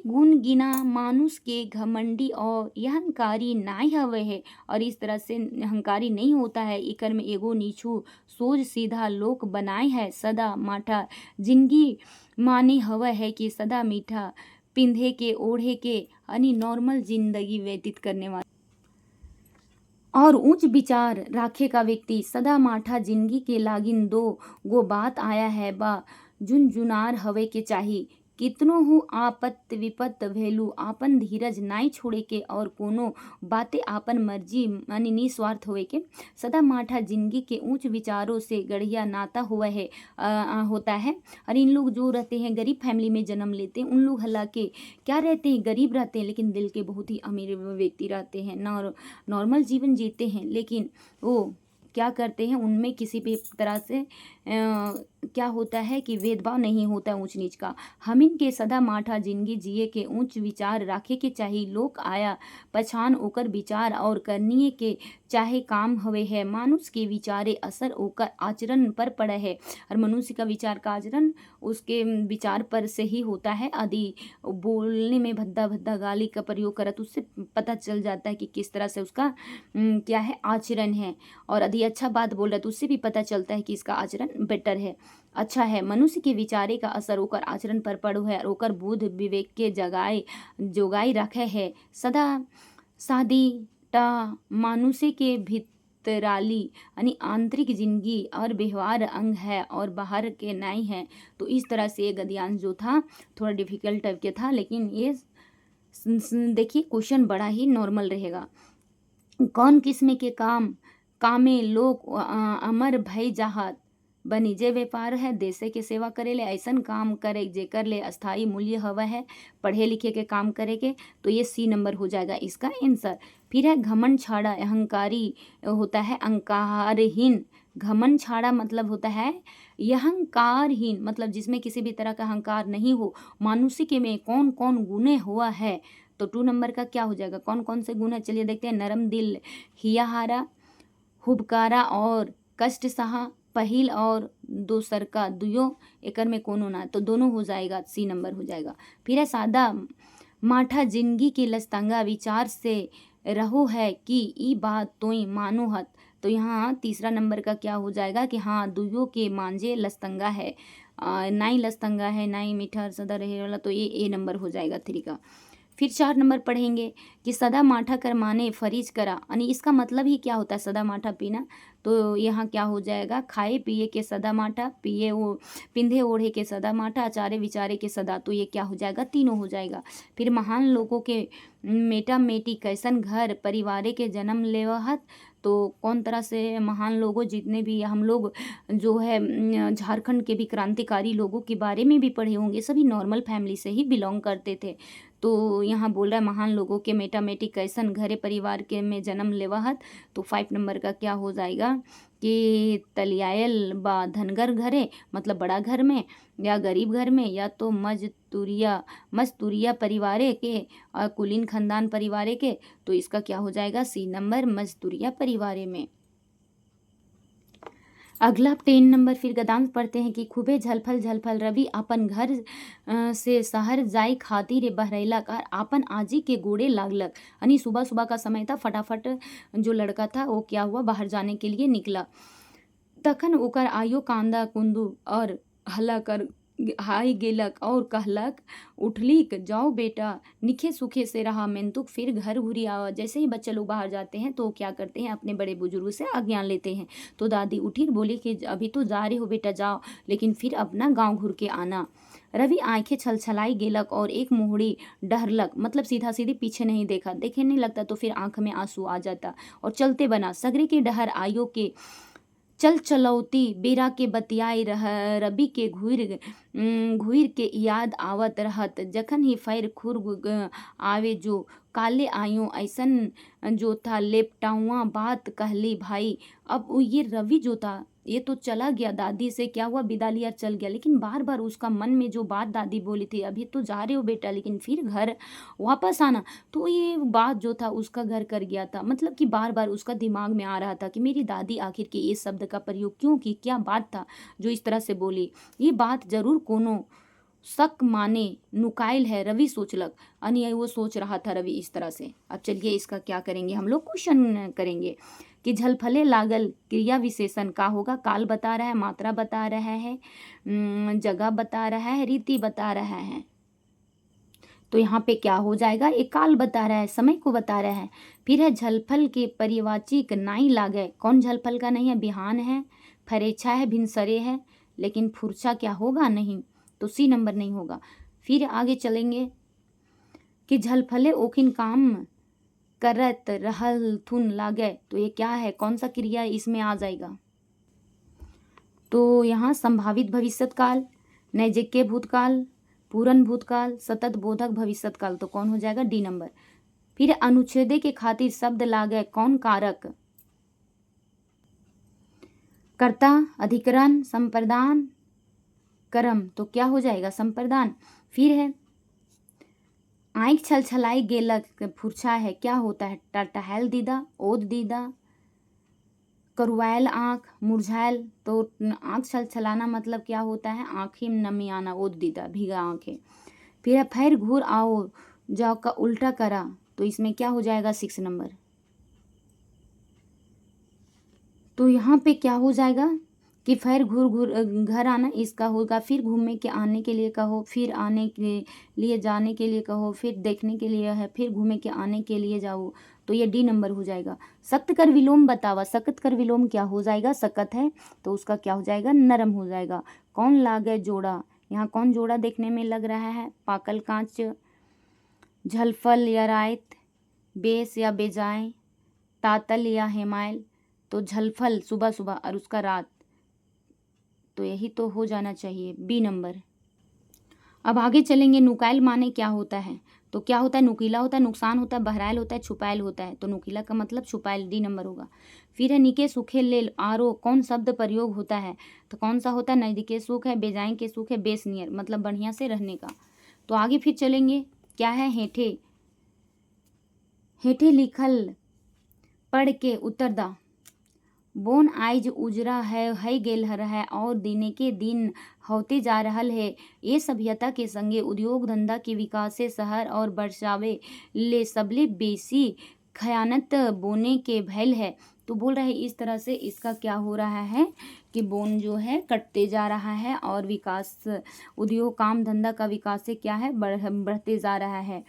गुण गिना मानुष के घमंडी और अहंकारी नाई हवे है और इस तरह से अहंकारी नहीं होता है। इकर में एगो नीचू सोच सीधा लोक बनाए है सदा माठा जिंदगी मानी हवा है कि सदा मीठा पिंधे के ओढ़े के यानी नॉर्मल जिंदगी व्यतीत करने वाला और उच्च विचार राखे का व्यक्ति सदा माठा जिंदगी के लागिन दो गो बात आया है बा जुनजुनार हवे के चाही। कितनो हूँ आपत विपत भेलू आपन धीरज नाई छोड़े के और कोनो बातें आपन मर्जी मानी निस्वार्थ होवे के। सदा माठा जिंदगी के ऊंच विचारों से गढ़िया नाता हुआ है होता है। और इन लोग जो रहते हैं गरीब फैमिली में जन्म लेते हैं उन लोग हालांकि क्या रहते हैं गरीब रहते हैं लेकिन दिल के बहुत ही अमीर व्यक्ति रहते हैं, नॉर्मल जीवन जीते हैं, लेकिन वो क्या करते हैं उनमें किसी भी तरह से क्या होता है कि भेदभाव नहीं होता ऊंच नीच का। हम इनके सदा माठा जिंदगी जिए के ऊंच विचार राखे के चाहिए। लोक आया पछान ओकर विचार और करनिए के चाहे काम हवे है। मानुष के विचारे असर ओकर आचरण पर पड़े है और मनुष्य का विचार का आचरण उसके विचार पर से ही होता है। यदि बोलने में भद्दा भद्दा गाली का प्रयोग करत उससे पता चल जाता है कि किस तरह से उसका क्या है आचरण है, और यदि अच्छा बात बोल रहा है तो उससे भी पता चलता है कि इसका आचरण बेटर है, अच्छा है। मनुष्य के विचारे का असर ओकर आचरण पर पड़ो है और ओकर बुद्ध विवेक के जोगाई रखे है। सदा सादी टा मानुष्य के भीतराली यानी आंतरिक जिंदगी और व्यवहार अंग है और बाहर के नहीं है। तो इस तरह से ये गद्यांश जो था थोड़ा डिफिकल्ट टाइप के था, लेकिन ये देखिए क्वेश्चन बड़ा ही नॉर्मल रहेगा। कौन किस्म के कामे लोग अमर भई जाहत बनी जे व्यापार है देशे के सेवा करे ले ऐसन काम करे जेकर ले अस्थाई मूल्य हवा है पढ़े लिखे के काम करे के। तो ये सी नंबर हो जाएगा इसका आंसर। फिर है घमंड छाड़ा अहंकारी होता है अहंकारहीन। घमंड छाड़ा मतलब होता है अहंकारहीन मतलब जिसमें किसी भी तरह का अहंकार नहीं हो। मानुष्य के में कौन कौन गुणे हुआ है, तो 2 नंबर का क्या हो जाएगा, कौन कौन से गुण है चलिए देखते हैं। नरम दिल, हियाहारा, हुबकारा और कष्ट सहा। पहिल और दोसर का दुयो एकर में कोनो ना, तो दोनों हो जाएगा, सी नंबर हो जाएगा। फिर है सादा माठा जिंदगी के लस्तंगा विचार से रहो है कि ई बात तोई मानो हत। तो यहाँ तीसरा नंबर का क्या हो जाएगा कि हाँ दुयो के मांझे लस्तंगा है, नाई लस्तंगा है नाई मीठा सदा रहे वाला, तो ये ए नंबर हो जाएगा 3 का। फिर 4 नंबर पढ़ेंगे कि सदा माठा कर माने फरीज करा, यानी इसका मतलब ही क्या होता है सदा माठा पीना। तो यहाँ क्या हो जाएगा खाए पिए के सदा माठा, पिए वो पिंधे ओढ़े के सदा माठा, आचारे विचारे के सदा, तो ये क्या हो जाएगा तीनों हो जाएगा। फिर महान लोगों के मेटा मेटी कैसन घर परिवारे के जन्म लेवहत। तो कौन तरह से महान लोगों जितने भी हम लोग जो है झारखंड के भी क्रांतिकारी लोगों के बारे में भी पढ़े होंगे, सभी नॉर्मल फैमिली से ही बिलोंग करते थे। तो यहाँ बोल रहा है महान लोगों के मेटा मेटी कैसन घरे परिवार के में जन्म लेवहत। तो 5 नंबर का क्या हो जाएगा कि तलियायल बा धनगर घरे मतलब बड़ा घर में या गरीब घर में या तो मजतूरिया परिवारे के और कुलीन खानदान परिवारे के। तो इसका क्या हो जाएगा सी नंबर मजतूरिया परिवारे में। अगला 10 नंबर फिर गद्यांश पढ़ते हैं कि खूबे झलफल झलफल रवि अपन घर से शहर जाई खातिर बहरैला कार आपन आजी के गोड़े लागलक। यानी सुबह सुबह का समय था, फटाफट जो लड़का था वो क्या हुआ, बाहर जाने के लिए निकला। तखन ओकर आयो कांदा कुंदू और हल्ला कर हाय गेलक और कहलक उठलीक जाओ बेटा निखे सुखे से रहा मेंतुक फिर घर घुरी आवा। जैसे ही बच्चे लोग बाहर जाते हैं तो क्या करते हैं, अपने बड़े बुजुर्ग से आज्ञा लेते हैं। तो दादी उठी बोली कि अभी तो जा रहे हो बेटा जाओ, लेकिन फिर अपना गांव घुर के आना। रवि आंखें छलछलाई गेलक और एक मोहड़ी डहरलक, मतलब सीधा सीधी पीछे नहीं देखा, देखे नहीं लगता तो फिर आंख में आंसू आ जाता और चलते बना। सगरे के डहर आयो के चल चलौती बेरा के बतियाई रह रबी के घुर के याद आवत रहत। जखन ही फैर खुर आवे जो काले आयो ऐसन जो था लेपटाऊआ बात कहली भाई। अब ये रवि जो था ये तो चला गया, दादी से क्या हुआ, विदा लिया चल गया, लेकिन बार बार उसका मन में जो बात दादी बोली थी, अभी तो जा रहे हो बेटा लेकिन फिर घर वापस आना, तो ये बात जो था उसका घर कर गया था। मतलब कि बार बार उसका दिमाग में आ रहा था कि मेरी दादी आखिर के इस शब्द का प्रयोग क्यों की, क्या बात था जो इस तरह से बोली, ये बात जरूर कोनो शक माने नुकाइल है, रवि सोचलक। यानी वो सोच रहा था रवि इस तरह से। अब चलिए इसका क्या करेंगे, हम लोग क्वेश्चन करेंगे कि झलफले लागल क्रिया विशेषण का होगा। काल बता रहा है, मात्रा बता रहा है, जगह बता रहा है, रीति बता रहा है। तो यहाँ पे क्या हो जाएगा, एक काल बता रहा है, समय को बता रहा है। फिर है झलफल के परिवाचिक नाई लागे, कौन झलफल का नहीं है, बिहान है, फरेछा है, भिनसरे है, लेकिन फुरछा क्या होगा, नहीं, तो सी नंबर नहीं होगा। फिर आगे चलेंगे कि झलफले ओखिन काम करत रहल थुन लागे, तो ये क्या है, कौन सा क्रिया इसमें आ जाएगा। तो यहाँ संभावित भविष्यकाल, नैजिक भूतकाल, पूरन भूतकाल, सतत बोधक भविष्यकाल, तो कौन हो जाएगा, डी नंबर। फिर अनुच्छेदे के खातिर शब्द लागे, कौन कारक, कर्ता, अधिकरण, संप्रदान, कर्म, तो क्या हो जाएगा, संप्रदान। फिर है आँख छलछलाई गेलक, फुरछा है, क्या होता है, टहल दीदा, ओद दीदा, करुआल आँख, मुरझायल, तो आँख छलछलाना मतलब क्या होता है, आँखें में नमी आना, ओद दीदा, भीगा आँखें। फिर है फैर घूर आओ जाओ का उल्टा करा, तो इसमें क्या हो जाएगा, 6 नंबर। तो यहाँ पे क्या हो जाएगा कि फैर घूर घूर घर आना, इसका होगा। फिर घूमने के आने के लिए कहो, फिर आने के लिए जाने के लिए कहो, फिर देखने के लिए है, फिर घूमे के आने के लिए जाओ, तो ये डी नंबर हो जाएगा। सख्त कर विलोम बतावा, सख्त कर विलोम क्या हो जाएगा, सकत है तो उसका क्या हो जाएगा, नरम हो जाएगा। कौन लागे जोड़ा, यहाँ कौन जोड़ा देखने में लग रहा है, पाकल कांच, झलफल या रायत, बेस या बेजाय, तातल या हेमायल, तो झलफल सुबह सुबह और उसका रात, तो यही तो हो जाना चाहिए, बी नंबर। अब आगे चलेंगे, नुकाइल माने क्या होता है, तो क्या होता है, नुकीला होता है, नुकसान होता है, बहराइल होता है, छुपाइल होता है, तो नुकीला का मतलब छुपाइल, डी नंबर होगा। फिर है निके सुखे लेल आरो, कौन शब्द प्रयोग होता है, तो कौन सा होता है, नजदीके सुख है, बेजाय के सुख है, बेस नियर मतलब बढ़िया से रहने का। तो आगे फिर चलेंगे, क्या है, हेठे, हेठे लिखल पढ़ के उत्तर दा, बोन आइज उजरा है गेल है और दिने के दिन होते जा रहल है। ये सभ्यता के संगे उद्योग धंधा के विकास से शहर और बरसावे ले सबले बेसी खयानत बोने के भैल है। तो बोल रहा है इस तरह से इसका क्या हो रहा है कि बोन जो है कटते जा रहा है और विकास, उद्योग काम धंधा का विकास से क्या है, बढ़ते जा रहा है।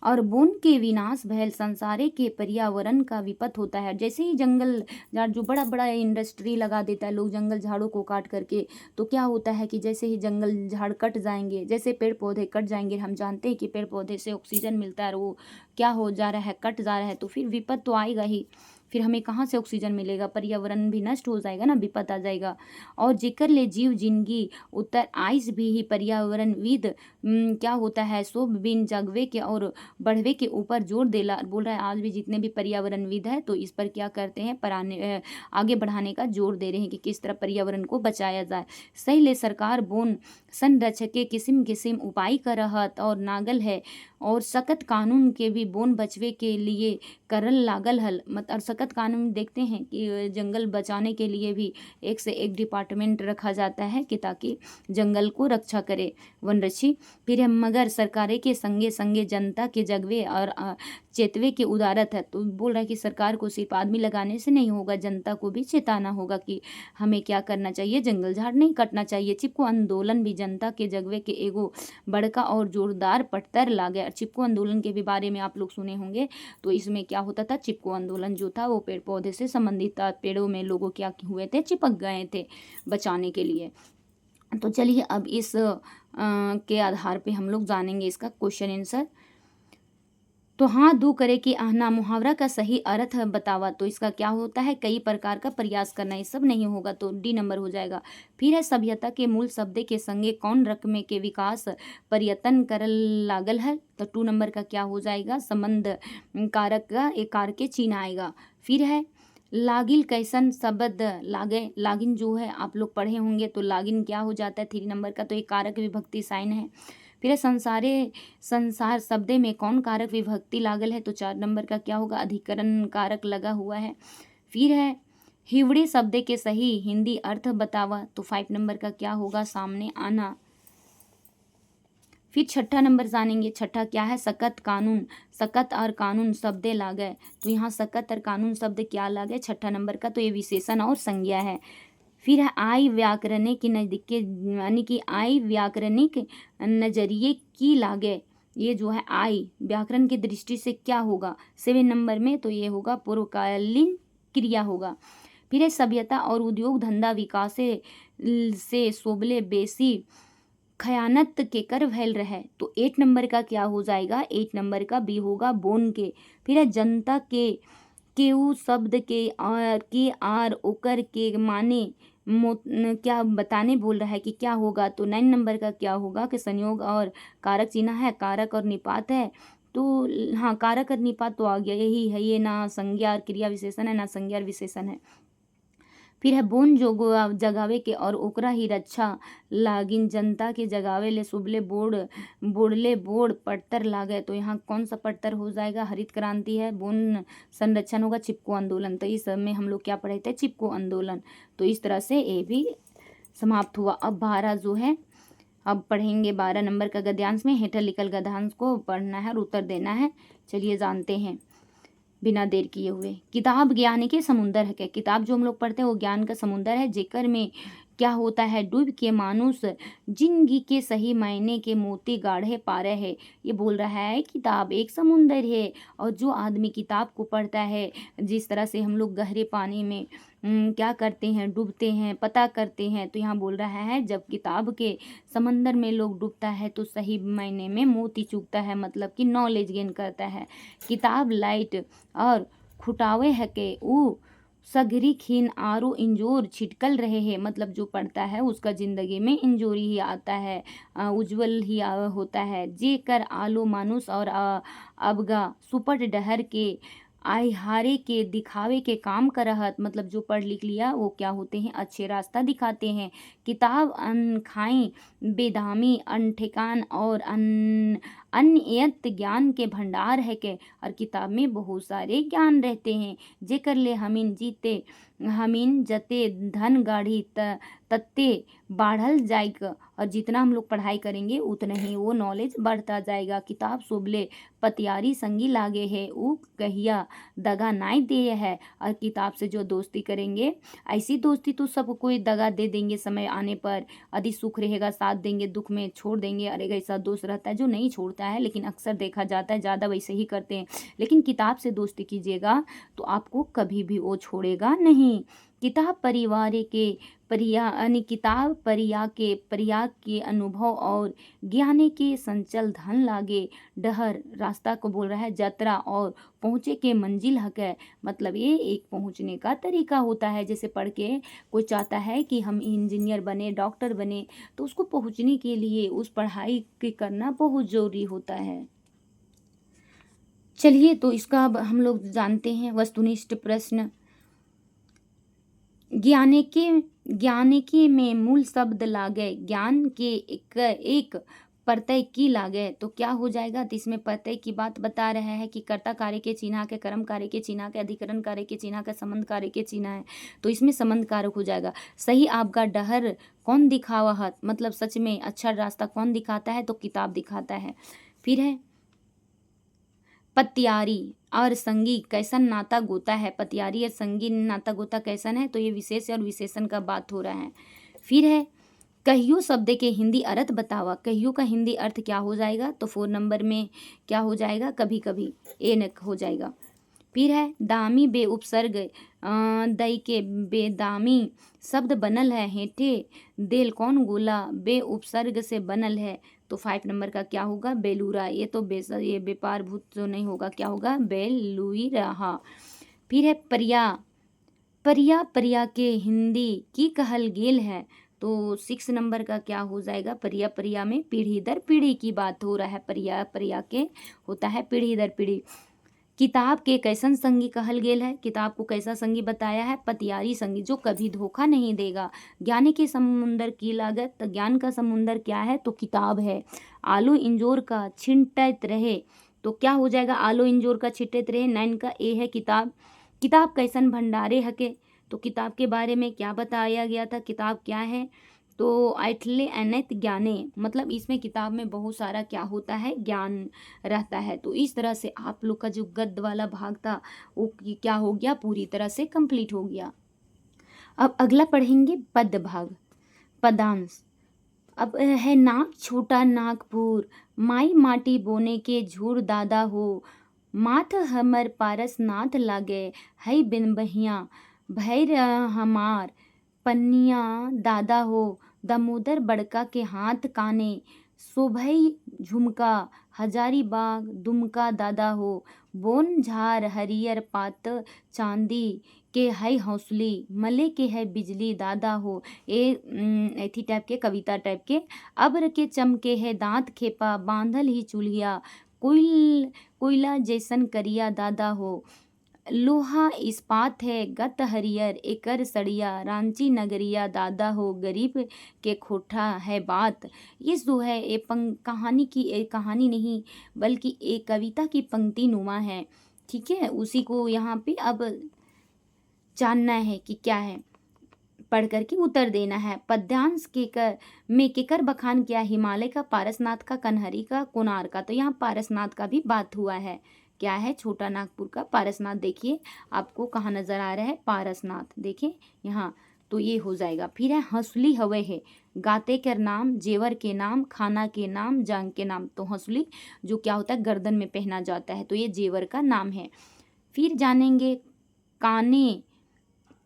और वन के विनाश भयल संसारे के पर्यावरण का विपत होता है। जैसे ही जंगल झाड़ जो बड़ा बड़ा इंडस्ट्री लगा देता है लोग जंगल झाड़ों को काट करके, तो क्या होता है कि जैसे ही जंगल झाड़ कट जाएंगे, जैसे पेड़ पौधे कट जाएंगे, हम जानते हैं कि पेड़ पौधे से ऑक्सीजन मिलता है और वो क्या हो जा रहा है, कट जा रहा है, तो फिर विपत तो आएगा ही, फिर हमें कहाँ से ऑक्सीजन मिलेगा, पर्यावरण भी नष्ट हो जाएगा ना, विपत आ जाएगा। और जेकर ले जीव जिंदगी उत्तर आइस भी ही पर्यावरण विद क्या होता है, सो बिन जगवे के और बढ़वे के ऊपर जोर देला। बोल रहा है आज भी जितने भी पर्यावरणविद है तो इस पर क्या करते हैं, आगे बढ़ाने का जोर दे रहे हैं कि किस तरह पर्यावरण को बचाया जाए। सही ले सरकार बोन संरक्षक के किसिम किसिम उपाय करहत और नागल है और सख्त कानून के भी बोन बचवे के लिए करल लागल हल। मत और सख्त कानून देखते हैं कि जंगल बचाने के लिए भी एक से एक डिपार्टमेंट रखा जाता है कि ताकि जंगल को रक्षा करे वनरक्षी। फिर हम मगर सरकारें के संगे संगे जनता के जगवे और चेतवे के उदारत है। तो बोल रहा है कि सरकार को सिर्फ आदमी लगाने से नहीं होगा, जनता को भी चेताना होगा कि हमें क्या करना चाहिए, जंगल झाड़ नहीं कटना चाहिए। चिपको आंदोलन भी जनता के जगवे के एगो बड़का और जोरदार पटतर लागे। और चिपको आंदोलन के भी बारे में आप लोग सुने होंगे। तो इसमें क्या होता था, चिपको आंदोलन जो था वो पेड़ पौधे से संबंधित था। पेड़ों में लोगों क्या हुए थे, चिपक गए थे बचाने के लिए। तो चलिए अब इस के आधार पे हम लोग जानेंगे इसका क्वेश्चन आंसर। तो हाँ दू करे कि आहना मुहावरा का सही अर्थ बतावा। तो इसका क्या होता है, कई प्रकार का प्रयास करना। ये सब नहीं होगा तो डी नंबर हो जाएगा। फिर है सभ्यता के मूल शब्द के संगे कौन रकमे के विकास पर्यतन करल लागल है। तो 2 नंबर का क्या हो जाएगा, संबंध कारक का एक कार के चिन्ह आएगा। फिर है लागिल कैसन शब्द लागे। लागिन जो है आप लोग पढ़े होंगे तो लागिन क्या हो जाता है 3 नंबर का, तो एक कारक विभक्ति साइन है। फिर है संसार शब्द में कौन कारक विभक्ति लागल है। तो 4 नंबर का क्या होगा, अधिकरण कारक लगा हुआ है। फिर है हिवड़े शब्द के सही हिंदी अर्थ बतावा। तो 5 नंबर का क्या होगा, सामने आना। फिर 6ठा नंबर जानेंगे। छठा क्या है, सकत कानून। सकत और कानून शब्द लागे। तो यहाँ सकत और कानून शब्द क्या लागे 6ठा नंबर का, तो ये विशेषण और संज्ञा है। फिर है आई व्याकरणिक के नजदीक यानी कि आई व्याकरणिक नजरिए की लागे। ये जो है आई व्याकरण की दृष्टि से क्या होगा 7 नंबर में, तो ये होगा पूर्वकालीन क्रिया होगा। फिर है सभ्यता और उद्योग धंधा विकास से सोबले बेसी खयानत के कर भैल रहे। तो 8 नंबर का क्या हो जाएगा, 8 नंबर का बी होगा बोन के। फिर है जनता के केऊ शब्द के आर ओकर के माने क्या बताने बोल रहा है कि क्या होगा। तो 9 नंबर का क्या होगा कि संयोग और कारक चिन्ह है, कारक और निपात है। तो हाँ कारक और निपात तो आ गया, यही है, ये ना संज्ञा और क्रिया विशेषण है ना संज्ञा और विशेषण है। फिर है बोन जो जगावे के और ओकरा ही रक्षा लागिन जनता के जगावे ले सुबले बोड़ पट्टर लागे। तो यहाँ कौन सा पट्टर हो जाएगा, हरित क्रांति है। बोन संरक्षण होगा चिपको आंदोलन। तो इस सब में हम लोग क्या पढ़े थे, चिपको आंदोलन। तो इस तरह से ये भी समाप्त हुआ। अब 12 जो है, अब पढ़ेंगे 12 नंबर का गद्यांश में हेठल लिखल गद्यांश को पढ़ना है और उत्तर देना है। चलिए जानते हैं बिना देर किए हुए। किताब ज्ञान के समुंदर है। क्या किताब जो हम लोग पढ़ते हैं वो ज्ञान का समुंदर है, जेकर में क्या होता है, डूब के मानुष जिंदगी के सही मायने के मोती गाढ़े पा रहे है। ये बोल रहा है किताब एक समुंदर है और जो आदमी किताब को पढ़ता है, जिस तरह से हम लोग गहरे पानी में क्या करते हैं, डूबते हैं, पता करते हैं। तो यहाँ बोल रहा है जब किताब के समंदर में लोग डूबता है तो सही मायने में मोती चुगता है, मतलब कि नॉलेज गेन करता है। किताब लाइट और खुटावे है के ऊ सगरी खीन आरो इंजोर छिटकल रहे हैं, मतलब जो पढ़ता है उसका जिंदगी में इंजोरी ही आता है, उज्जवल ही होता है। जे कर आलो मानुस और अबगा सुपट डहर के आहारे के दिखावे के काम करहत, मतलब जो पढ़ लिख लिया वो क्या होते हैं, अच्छे रास्ता दिखाते हैं। किताब अन खाई बेदामी अन ठेकान और अनयत ज्ञान के भंडार है के। और किताब में बहुत सारे ज्ञान रहते हैं, जेकर ले हमीन जते धन गाढ़ी तत्ते बाढ़ल जाएगा। और जितना हम लोग पढ़ाई करेंगे उतना ही वो नॉलेज बढ़ता जाएगा। किताब सुबले पतियारी संगी लागे है, ऊ कहिया दगा नाई दे है। और किताब से जो दोस्ती करेंगे, ऐसी दोस्ती तो सब कोई दगा दे देंगे समय आने पर। यदि सुख रहेगा साथ देंगे, दुख में छोड़ देंगे। अरे ऐसा दोस्त रहता है जो नहीं छोड़ता है, लेकिन अक्सर देखा जाता है ज़्यादा वैसे ही करते हैं। लेकिन किताब से दोस्ती कीजिएगा तो आपको कभी भी वो छोड़ेगा नहीं। किताब परिवार के किताब परिया के अनुभव और ज्ञान के संचल धन लागे। डहर रास्ता को बोल रहा है, यात्रा और पहुँचे के मंजिल हक है, मतलब ये एक पहुँचने का तरीका होता है। जैसे पढ़ के कोई चाहता है कि हम इंजीनियर बने, डॉक्टर बने, तो उसको पहुँचने के लिए उस पढ़ाई के करना बहुत ज़रूरी होता है। चलिए तो इसका अब हम लोग जानते हैं वस्तुनिष्ठ प्रश्न। ज्ञानिके में मूल शब्द लागे, ज्ञान के एक एक प्रत्यय की लागे, तो क्या हो जाएगा? तो इसमें प्रत्यय की बात बता रहा है कि कर्ता कार्य के चिन्ह के, कर्म कार्य के चिन्ह के, अधिकरण कार्य के चिन्ह के, संबंध कार्य के चिन्ह है, तो इसमें संबंध कारक हो जाएगा। सही आपका डहर कौन दिखावहत, मतलब सच में अच्छा रास्ता कौन दिखाता है? तो किताब दिखाता है। फिर है पतियारी और संगी कैसन नाता गोता है, पतियारी और संगी नाता गोता कैसन है? तो ये विशेष और विशेषण का बात हो रहा है। फिर है कहियो शब्द के हिंदी अर्थ बतावा, कहियो का हिंदी अर्थ क्या हो जाएगा? तो 4 नंबर में क्या हो जाएगा? कभी कभी ए न हो जाएगा। फिर है दामी बे उपसर्ग दई के बेदामी शब्द बनल है, हेठे देल कौन गोला बे उपसर्ग से बनल है, तो 5 नंबर का क्या होगा? बेलूरा। ये तो ये व्यापार भूत तो नहीं होगा, क्या होगा? बेलुई रहा। फिर है परिया, परिया परिया के हिंदी की कहल गेल है, तो 6 नंबर का क्या हो जाएगा? परिया परिया में पीढ़ी दर पीढ़ी की बात हो रहा है, परिया परिया के होता है पीढ़ी दर पीढ़ी। किताब के कैसन संगी कहल गेल है, किताब को कैसा संगी बताया है? पतियारी संगी, जो कभी धोखा नहीं देगा। ज्ञान के समुंदर की लागत, तो ज्ञान का समुंदर क्या है? तो किताब है। आलू इंजोर का छिंटत रहे, तो क्या हो जाएगा? आलू इंजोर का छिंटत रहे, 9 का ए है किताब। किताब कैसन भंडारे हके, तो किताब के बारे में क्या बताया गया था? किताब क्या है? तो ऐठले अनैत ज्ञाने, मतलब इसमें किताब में बहुत सारा क्या होता है? ज्ञान रहता है। तो इस तरह से आप लोग का जो गद्य वाला भाग था वो क्या हो गया? पूरी तरह से कंप्लीट हो गया। अब अगला पढ़ेंगे पद भाग, पदांश। अब है नाक छोटा नागपुर, माई माटी बोने के झूर दादा हो, माथ हमर पारस नाथ लागे, है बिन बहिया भैर हमार पन्निया दादा हो, दामोदर बड़का के हाथ काने, शोभई झुमका हजारी बाग दुमका दादा हो, बोन झार हरियर पात चांदी के है हौसली, मले के है बिजली दादा हो। ये ऐथी टाइप के कविता टाइप के। अब्र के चमके है दांत खेपा, बांधल ही चूल्हिया, कोयला जैसन करिया दादा हो, लोहा इस्पात है गत हरियर एकर सड़िया, रांची नगरिया दादा हो, गरीब के खोठा है बात। ये जो है ये कहानी की, एक कहानी नहीं बल्कि एक कविता की पंक्ति नुमा है, ठीक है। उसी को यहाँ पे अब जानना है कि क्या है, पढ़ करके उत्तर देना है। पद्यांश केकर में केकर बखान किया? हिमालय का, पारसनाथ का, कन्हरी का, कोणार्क का। तो यहाँ पारसनाथ का भी बात हुआ है। क्या है? छोटा नागपुर का पारसनाथ। देखिए आपको कहाँ नजर आ रहा है? पारसनाथ, देखिए यहाँ, तो ये हो जाएगा। फिर है हंसुली हवे है, गाते के नाम, जेवर के नाम, खाना के नाम, जांग के नाम। तो हंसुली जो क्या होता है? गर्दन में पहना जाता है, तो ये जेवर का नाम है। फिर जानेंगे काने,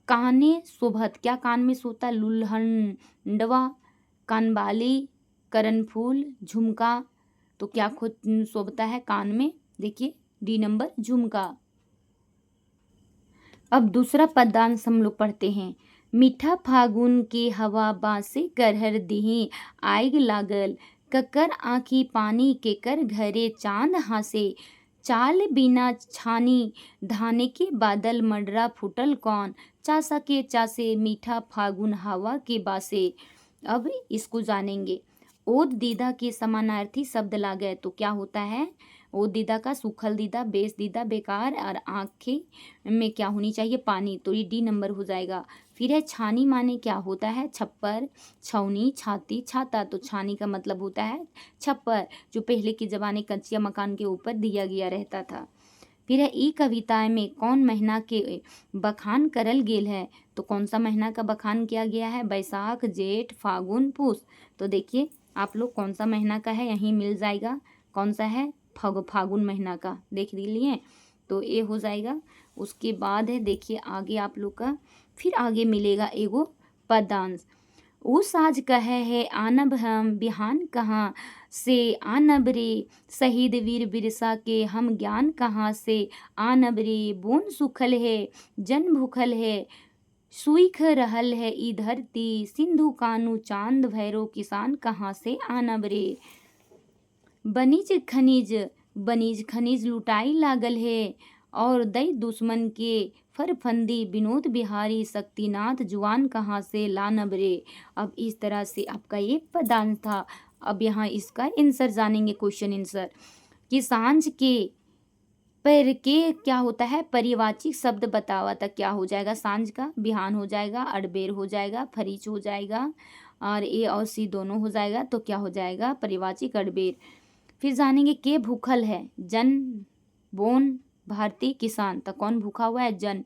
काने शोभत, क्या कान में सोता? लुल्हनडवा, कानबाली, करनफूल, झुमका। तो क्या खुद शोभता है कान में? देखिए डी नंबर झुमका। अब दूसरा पदांश हम लोग पढ़ते हैं। मीठा फागुन के हवा बासे करहर दिही, आग लागल ककर आँखी पानी केकर घरे चांद हासे, चाल बिना छानी धाने के बादल मडरा फूटल कौन, चासा के चासे मीठा फागुन हवा के बासे। अब इसको जानेंगे। ओद दीदा के समानार्थी शब्द लागे, तो क्या होता है? ओद दीदा का सूखल दीदा, बेस दीदा बेकार, और आँखें में क्या होनी चाहिए? पानी, तो ये डी नंबर हो जाएगा। फिर है छानी, माने क्या होता है? छप्पर, छौनी, छाती, छाता। तो छानी का मतलब होता है छप्पर, जो पहले के जमाने कच्चिया मकान के ऊपर दिया गया रहता था। फिर है ई कविता में कौन महीना के बखान करल गेल है? तो कौन सा महीना का बखान किया गया है? बैसाख, जेठ, फागुन, पूस। तो देखिए आप लोग कौन सा महीना का है, यहीं मिल जाएगा। कौन सा है? फागुन महीना का, देख लिए, तो ये हो जाएगा। उसके बाद है देखिए आगे आप लोग का, फिर आगे मिलेगा एगो पदांश। ऊ साज कहे है आनब हम बिहान कहाँ से, आनब रे शहीद वीर बिरसा के हम ज्ञान कहाँ से, आनब रे बोन सुखल है जन भूखल है, सुईख रहल है ई धरती, सिंधु कानू चांद भैरो किसान कहाँ से, आनब रे। बनीज खनिज, बनीज खनिज लुटाई लागल है, और दई दुश्मन के फरफंदी, विनोद बिहारी, शक्तिनाथ जुआन कहाँ से ला नबरे। अब इस तरह से आपका ये पदांश था। अब यहाँ इसका आंसर जानेंगे, क्वेश्चन आंसर कि सांझ के पर के क्या होता है, परिवाचिक शब्द बतावा था। क्या हो जाएगा, सांझ का बिहान हो जाएगा, अड़बेर हो जाएगा, फरीच हो जाएगा और ए और सी दोनों हो जाएगा, तो क्या हो जाएगा, परिवाचिक अड़बेर। फिर जानेंगे के भूखल है, जन, बोन, भारतीय, किसान। तो कौन भूखा हुआ है, जन।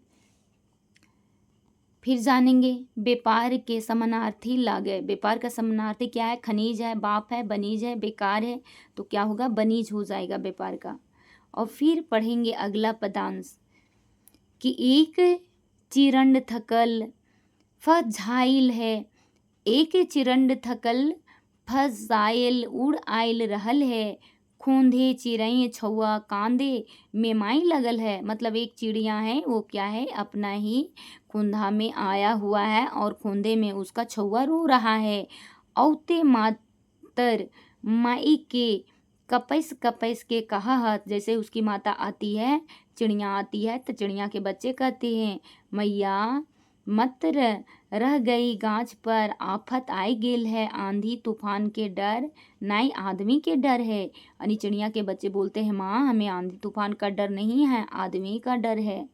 फिर जानेंगे व्यापार के समानार्थी लागे। व्यापार का समानार्थी क्या है, खनिज है, बाप है, बनीज है, बेकार है, तो क्या होगा, बनीज हो जाएगा व्यापार का। और फिर पढ़ेंगे अगला पदांश कि एक चिरंड थकल फझाइल है, एक चिरंड थकल फजाइल उड़ आइल रहल है, खोंधे चिड़ै छौआ कांदे मेमाई लगल है। मतलब एक चिड़िया है, वो क्या है, अपना ही खोंधा में आया हुआ है और खोंधे में उसका छौआ रो रहा है। औते मातर माई के कपैस कपैस के कहा हत। जैसे उसकी माता आती है, चिड़िया आती है, तो चिड़िया के बच्चे कहते हैं, मैया मत रह गई गाछ पर, आफत आई गेल है, आंधी तूफान के डर नाई आदमी के डर है। यानी चिड़िया के बच्चे बोलते हैं, माँ हमें आंधी तूफान का डर नहीं है, आदमी का डर है।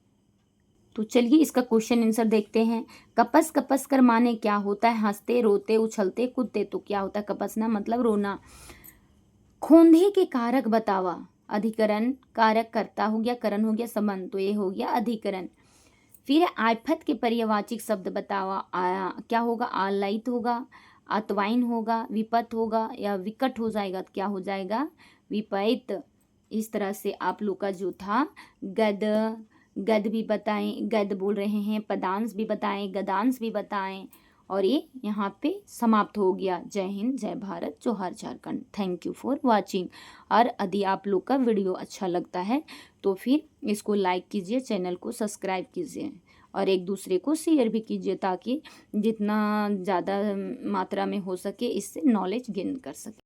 तो चलिए इसका क्वेश्चन आंसर देखते हैं। कपस कपस कर माने क्या होता है, हंसते रोते उछलते कूदते। तो क्या होता है, कपसना मतलब रोना। खोंधे के कारक बतावा। अधिकरण, कारक कर्ता हो गया, करण हो गया, संबंध, तो ये हो गया अधिकरण। फिर आफत के पर्यायवाची शब्द बतावा। आया क्या होगा, आलयित होगा, अतवाइन होगा, विपत होगा या विकट हो जाएगा, तो क्या हो जाएगा, विपैत। इस तरह से आप लोग का जो था गद, गद भी बताएं, गद बोल रहे हैं, पदांश भी बताएं, गदांश भी बताएं। और ये यहाँ पे समाप्त हो गया। जय हिंद, जय भारत, जोहार Jharkhand. Thank you for watching. और यदि आप लोग का वीडियो अच्छा लगता है तो फिर इसको लाइक कीजिए, चैनल को सब्सक्राइब कीजिए और एक दूसरे को शेयर भी कीजिए, ताकि जितना ज़्यादा मात्रा में हो सके इससे नॉलेज गेन कर सके।